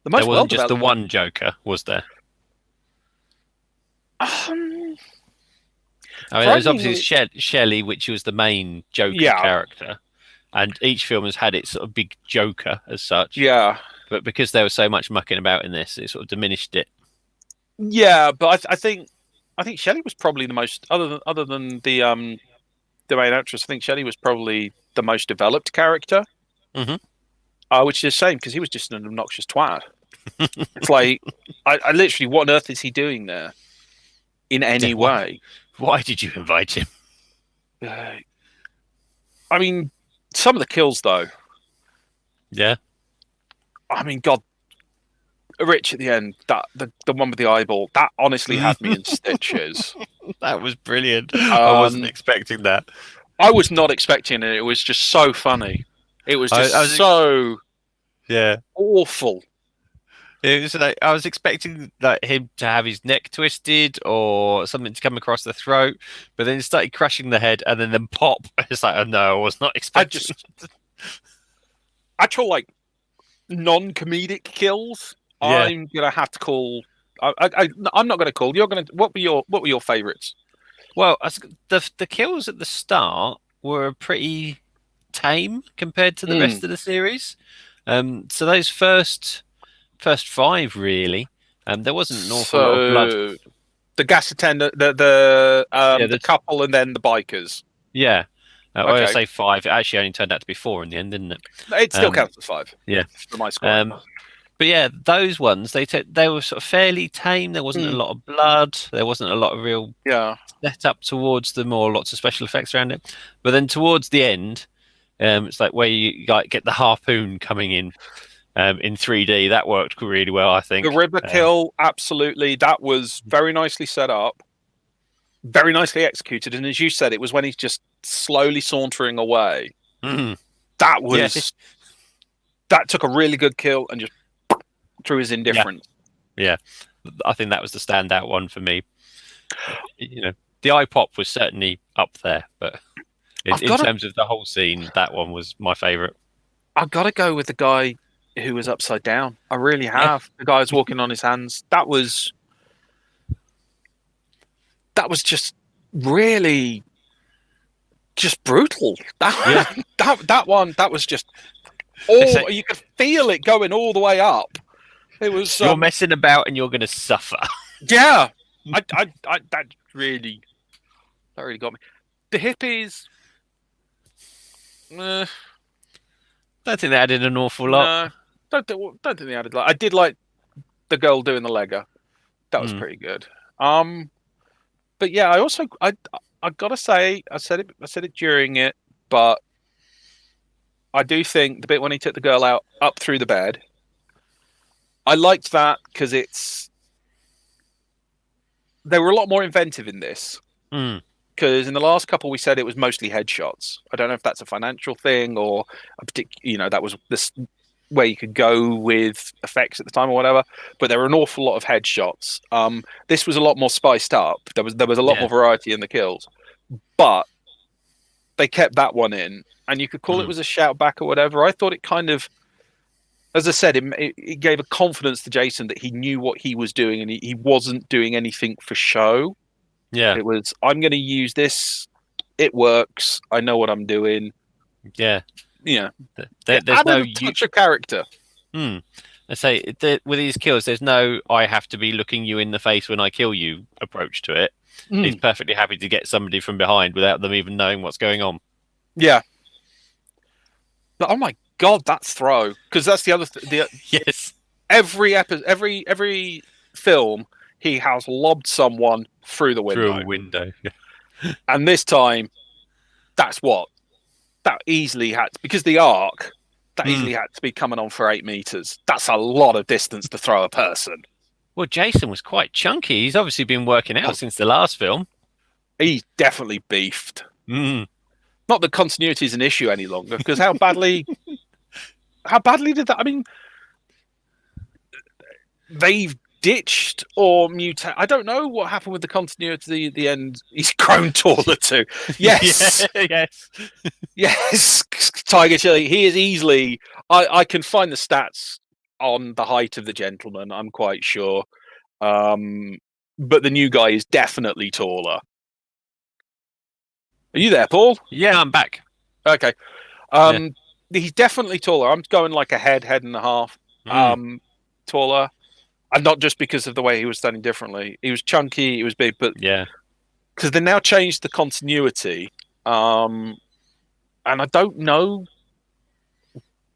the there most well wasn't just the developed one. one Joker, was there? Um, I mean, there was obviously Frighteningly, Shelley, which was the main Joker yeah, character, and each film has had its sort of big Joker as such. yeah, But because there was so much mucking about in this, it sort of diminished it. yeah. But I think Shelley was probably the most, other than the main actress. I think Shelley was probably the most developed character, Hmm. which is a shame because he was just an obnoxious twat. It's like, I literally, what on earth is he doing there in Yeah, any way? why did you invite him? Uh, I mean, some of the kills though. Yeah, I mean, God, Rich at the end, that the one with the eyeball, that honestly had me in stitches. that was brilliant. I wasn't Um, expecting that. I was not expecting it. It was just so funny. It was I just was, so yeah. awful. It was like I was expecting like him to have his neck twisted or something to come across the throat, but then it started crushing the head and then pop. It's like, oh no, I was not I expecting. just actual like non-comedic kills. Yeah. I'm gonna have to call. I'm not gonna call. You're gonna. What were your favorites? Well, the kills at the start were pretty tame compared to the Mm. rest of the series. So those first five really, there wasn't an awful lot of blood. So the gas attendant, Yeah, the couple, and then the bikers. yeah. I Okay, say five. It actually only turned out to be four in the end, didn't it? it still Um, counts as five yeah. for my score. But yeah, those ones they were sort of fairly tame. There wasn't a Mm. lot of blood. There wasn't a lot of real Yeah, setup towards them or lots of special effects around it. But then towards the end, it's like where you like get the harpoon coming in 3D. That worked really well, I the think. river kill, absolutely. That was very nicely set up, very nicely executed. And as you said, it was when he's just slowly sauntering away. Mm, That yeah, was that took a really good kill and just through his yeah, indifference. yeah. I think that was the standout one for me. You know, the eye pop was certainly up there, but I've in got to terms of the whole scene, that one was my favourite. I've got to go with the guy who was upside down. I really Yeah, have. The guy who's walking on his hands. That was just really just brutal. yeah. That one, that was just They say you could feel it going all the way up. It was you're messing about and you're going to suffer. yeah. That really got me. The hippies, I don't think they added an awful lot. no. don't think they added. I did like the girl doing the Lego. That was pretty good. But yeah, I gotta say, I said it during it, but I do think the bit when he took the girl out up through the bed, I liked that because they were a lot more inventive in this. Because in the last couple we said it was mostly headshots. I don't know if that's a financial thing or a particular, that was this where you could go with effects at the time or whatever. But there were an awful lot of headshots. This was a lot more spiced up. There was a lot more variety in the kills, but they kept that one in, and you could call it was a shout back or whatever. I thought it kind of, as I said, it gave a confidence to Jason that he knew what he was doing and he wasn't doing anything for show. Yeah. It was, I'm going to use this. It works. I know what I'm doing. Yeah. Yeah. There's no touch of character. I say with these kills, there's no I have to be looking you in the face when I kill you approach to it. He's perfectly happy to get somebody from behind without them even knowing what's going on. Yeah. But, oh my God, that's throw. Because that's the other yes. Every episode, every film, he has lobbed someone through the window. Through a window. And this time, that easily had to, because the arc, that easily had to be coming on for 8 meters. That's a lot of distance to throw a person. Well, Jason was quite chunky. He's obviously been working out since the last film. He's definitely beefed. Not that continuity is an issue any longer, because how badly did that? I mean, they've ditched or mutated. I don't know what happened with the continuity at the end. He's grown taller too. Yes. Yes. Tiger Chili. He is easily. I can find the stats on the height of the gentleman, I'm quite sure. But the new guy is definitely taller. Are you there, Paul? Yeah, I'm back. Okay. He's definitely taller. I'm going like a head and a half. Taller. And not just because of the way he was standing differently. He was chunky, he was big, but yeah, because they now changed the continuity. And I don't know,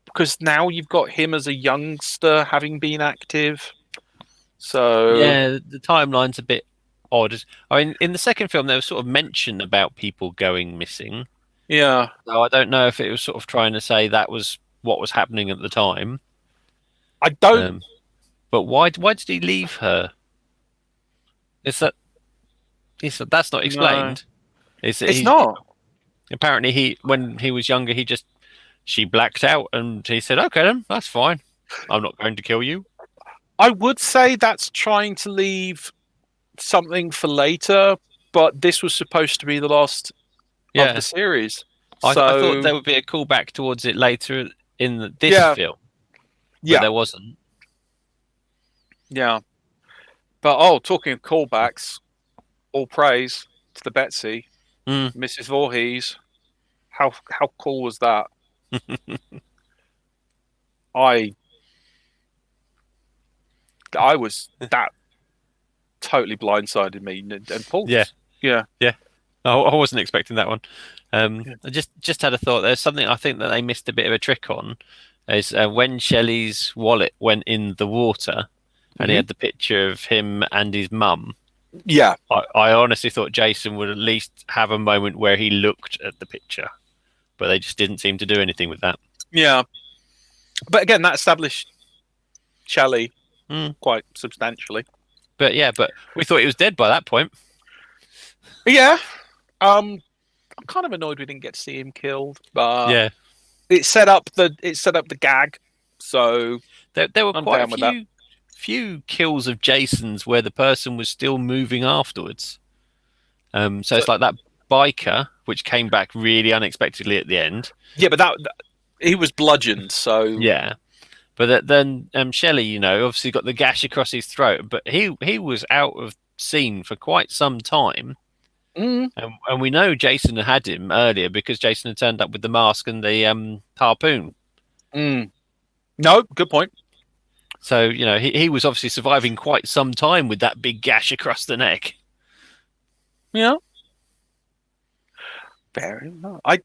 because now you've got him as a youngster having been active. So yeah, the timeline's a bit odd. I mean, in the second film, there was sort of mention about people going missing. Yeah. So I don't know if it was sort of trying to say that was what was happening at the time. I don't. But why did he leave her? That's not explained. No. It's not. Apparently, when he was younger, she blacked out, and he said, "Okay, then that's fine. I'm not going to kill you." I would say that's trying to leave something for later, but this was supposed to be the last of the series. I thought there would be a callback towards it later in this film. But there wasn't. Yeah. But talking of callbacks, all praise to the Betsy, Mrs. Voorhees. How cool was that? I that totally blindsided me and Paul. Yeah. I wasn't expecting that one. I just had a thought. There's something I think that they missed a bit of a trick on. Is when Shelley's wallet went in the water, and he had the picture of him and his mum. Yeah. I honestly thought Jason would at least have a moment where he looked at the picture, but they just didn't seem to do anything with that. Yeah. But again, that established Shelley quite substantially. But we thought he was dead by that point. Yeah. I'm kind of annoyed we didn't get to see him killed, but it set up the gag. So there were quite a few kills of Jason's where the person was still moving afterwards. So it's like that biker, which came back really unexpectedly at the end. Yeah, but that he was bludgeoned, so yeah. But then Shelley, obviously got the gash across his throat, but he was out of scene for quite some time. And we know Jason had him earlier because Jason had turned up with the mask and the harpoon. No, good point. So, he was obviously surviving quite some time with that big gash across the neck. Yeah. Fair enough. I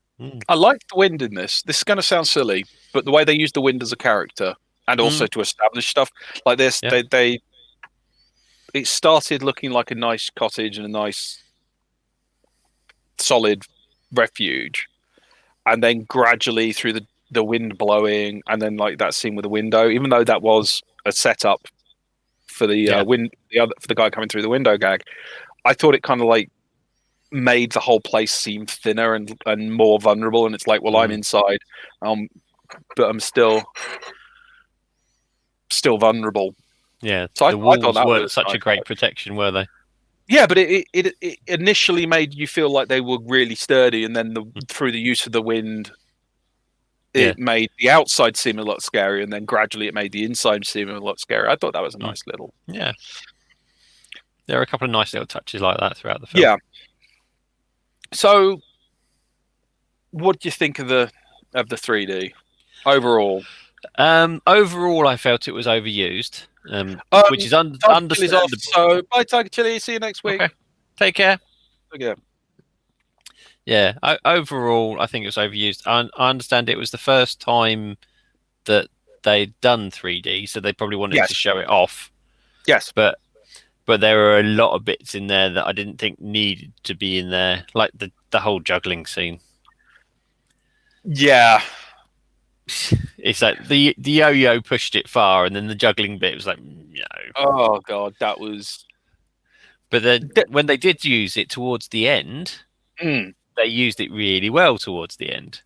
like the wind in this. This is going to sound silly, but the way they use the wind as a character and also to establish stuff like this. Yeah. It started looking like a nice cottage and a nice solid refuge, and then gradually through the wind blowing, and then like that scene with the window, even though that was a setup for the for the guy coming through the window gag, I thought it kind of like made the whole place seem thinner and more vulnerable. And it's like, well, I'm inside, but I'm still vulnerable. Yeah. So the I thought walls that weren't was such nice. a great protection, were they? Yeah, but it initially made you feel like they were really sturdy, and then through the use of the wind, it made the outside seem a lot scarier, and then gradually it made the inside seem a lot scarier. I thought that was a nice little. Yeah. There are a couple of nice little touches like that throughout the film. Yeah. So, what do you think of the 3D overall? Overall, I felt it was overused, which is understandable. So, bye, Tiger Chili. See you next week. Okay. Take care. Okay. Yeah. Overall, I think it was overused. I understand it was the first time that they'd done 3D, so they probably wanted to show it off. Yes. But there are a lot of bits in there that I didn't think needed to be in there, like the whole juggling scene. Yeah. It's like the yo-yo pushed it far, and then the juggling bit was like, no. Oh god, that was. But then when they did use it towards the end, they used it really well towards the end.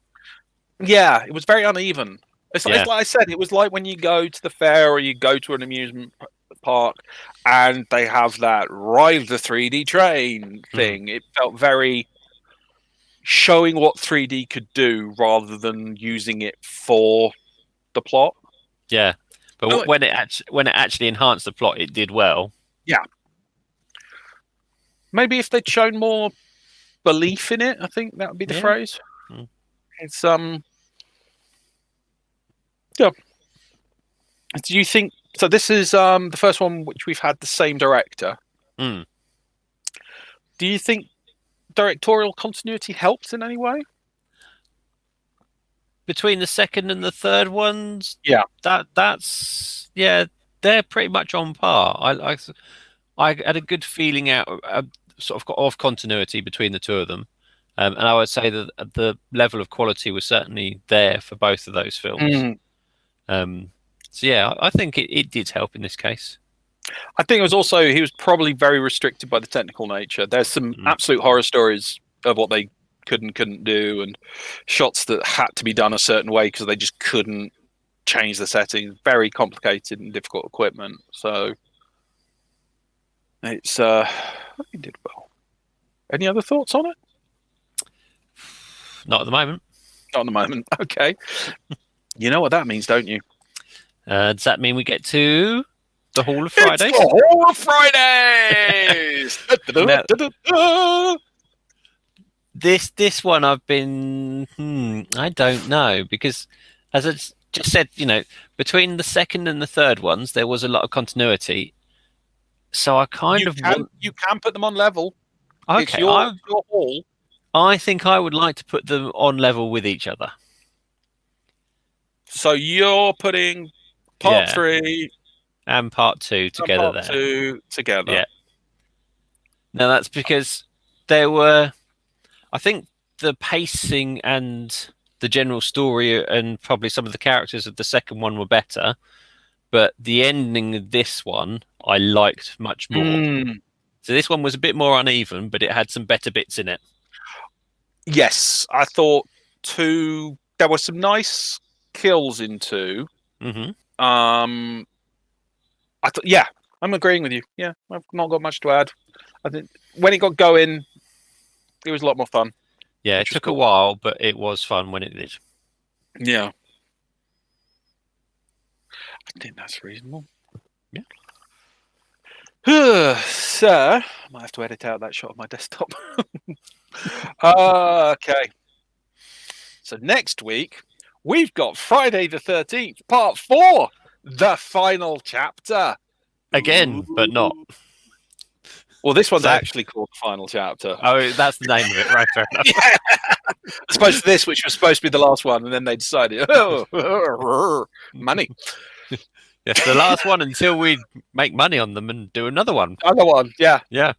Yeah, it was very uneven. It's like I said, it was like when you go to the fair or you go to an amusement park and they have that ride the 3D train thing. It felt very showing what 3D could do rather than using it for the plot. Yeah, but when it actually enhanced the plot, it did well. Yeah. Maybe if they'd shown more belief in it, I think that would be the phrase. It's yeah. Do you think so? This is the first one which we've had the same director. Do you think directorial continuity helps in any way between the second and the third ones? Yeah, that's they're pretty much on par. I had a good feeling out sort of continuity between the two of them, and I would say that the level of quality was certainly there for both of those films. So yeah, I think it did help in this case. I think it was also he was probably very restricted by the technical nature. There's some absolute horror stories of what they could and couldn't do, and shots that had to be done a certain way because they just couldn't change the settings. Very complicated and difficult equipment. So it's he did well. Any other thoughts on it? Not at the moment. Not at the moment. Okay. You know what that means, don't you? Does that mean we get to the Hall of Fridays? It's the Hall of Fridays! This one I've been I don't know, because as I just said, between the second and the third ones there was a lot of continuity. So I you can put them on level. Okay, it's your hall. I think I would like to put them on level with each other. So you're putting part 3 and part 2 together part 2 together. Yeah. Now that's because I think the pacing and the general story and probably some of the characters of the second one were better, but the ending of this one I liked much more. So this one was a bit more uneven, but it had some better bits in it. Yes, I thought there were some nice kills in 2. I thought, I'm agreeing with you. Yeah, I've not got much to add. I think when it got going, it was a lot more fun. Yeah, it took a while, but it was fun when it did. Yeah, I think that's reasonable. Yeah. So I might have to edit out that shot of my desktop. Okay. So next week we've got Friday the 13th, part 4, the final chapter. Again, but not. Well, this one's actually called the final chapter. Oh, that's the name of it, right? Fair enough. Yeah. As opposed to this, which was supposed to be the last one, and then they decided, money. Yes, the last one until we make money on them and do another one. Another one, yeah. Yeah.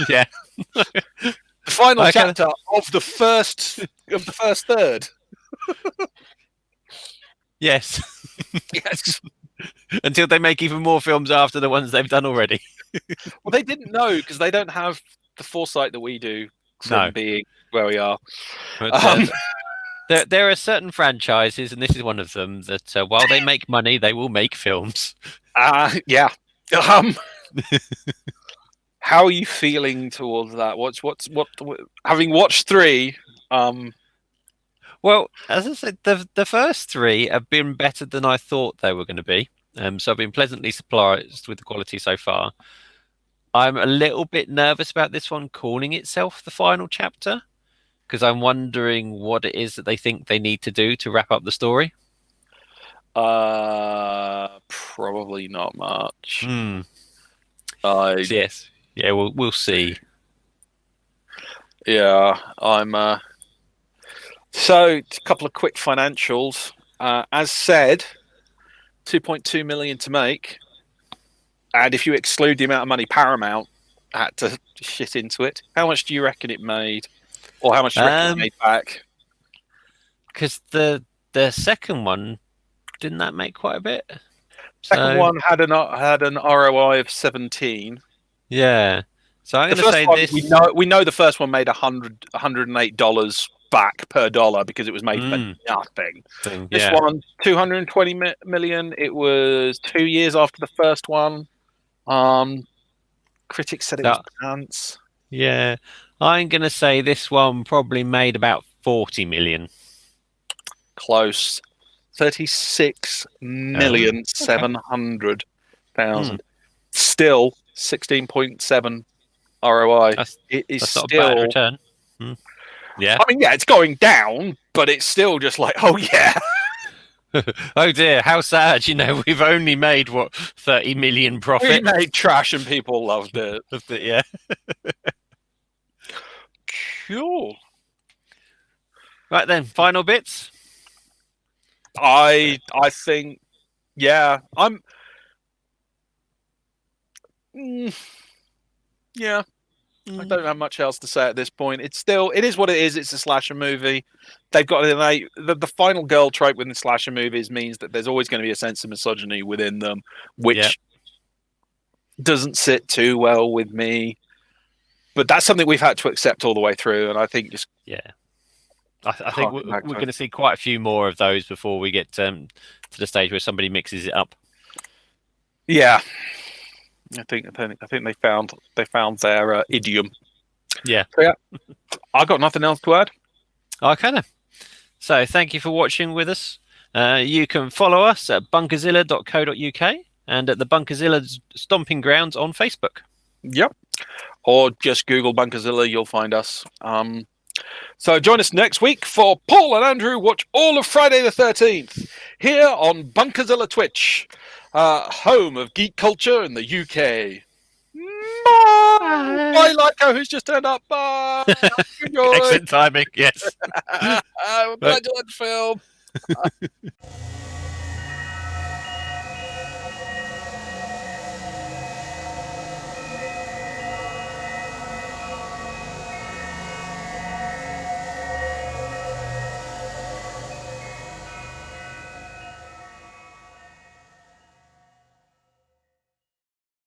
Yeah. The final Okay. chapter of the first third. Yes. Yes. Until they make even more films after the ones they've done already. Well, they didn't know because they don't have the foresight that we do from No. being where we are. But, there are certain franchises, and this is one of them, that while they make money, they will make films. Yeah. How are you feeling towards that? What? Having watched 3, Well, as I said, the first 3 have been better than I thought they were going to be. So I've been pleasantly surprised with the quality so far. I'm a little bit nervous about this one calling itself the final chapter, because I'm wondering what it is that they think they need to do to wrap up the story. probably not much. Yes. Yeah, we'll see. Yeah, I'm. So, a couple of quick financials. As said, 2.2 million to make, and if you exclude the amount of money Paramount had to shit into it, how much do you reckon it made, or how much do you reckon it made back? Because the second one, didn't that make quite a bit? Second one had an ROI of 17. Yeah. So I'm The going to first say one, this. we know the first one made $108 back per dollar because it was made for nothing. This one, 220 million. It was 2 years after the first one. Critics said it was pants. Yeah, I'm going to say this one probably made about 40 million. Close. 36,700,000. Still 16.7 ROI. It is that's still not a bad return. Yeah. I mean, yeah, it's going down, but it's still just like, oh yeah. Oh dear, how sad! We've only made 30 million profit. We made trash and people loved it. Yeah. Cool. Right then, final bits. I think, yeah, I'm. Yeah, I don't have much else to say at this point. It is what it is. It's a slasher movie. They've got the final girl trope within slasher movies means that there's always going to be a sense of misogyny within them, which doesn't sit too well with me. But that's something we've had to accept all the way through, and I think I think we're going to see quite a few more of those before we get to the stage where somebody mixes it up. Yeah, I think they found their idiom. Yeah. So, yeah, I got nothing else to add. Okay then. So thank you for watching with us. You can follow us at bunkerzilla.co.uk and at the Bunkerzilla Stomping Grounds on Facebook. Yep. Or just Google Bunkerzilla, you'll find us. So join us next week for Paul and Andrew watch all of Friday the 13th here on Bunkerzilla Twitch, home of geek culture in the UK. Bye! Bye, Lyco, who's just turned up. Bye! Excellent timing, yes. I'm glad you liked the film.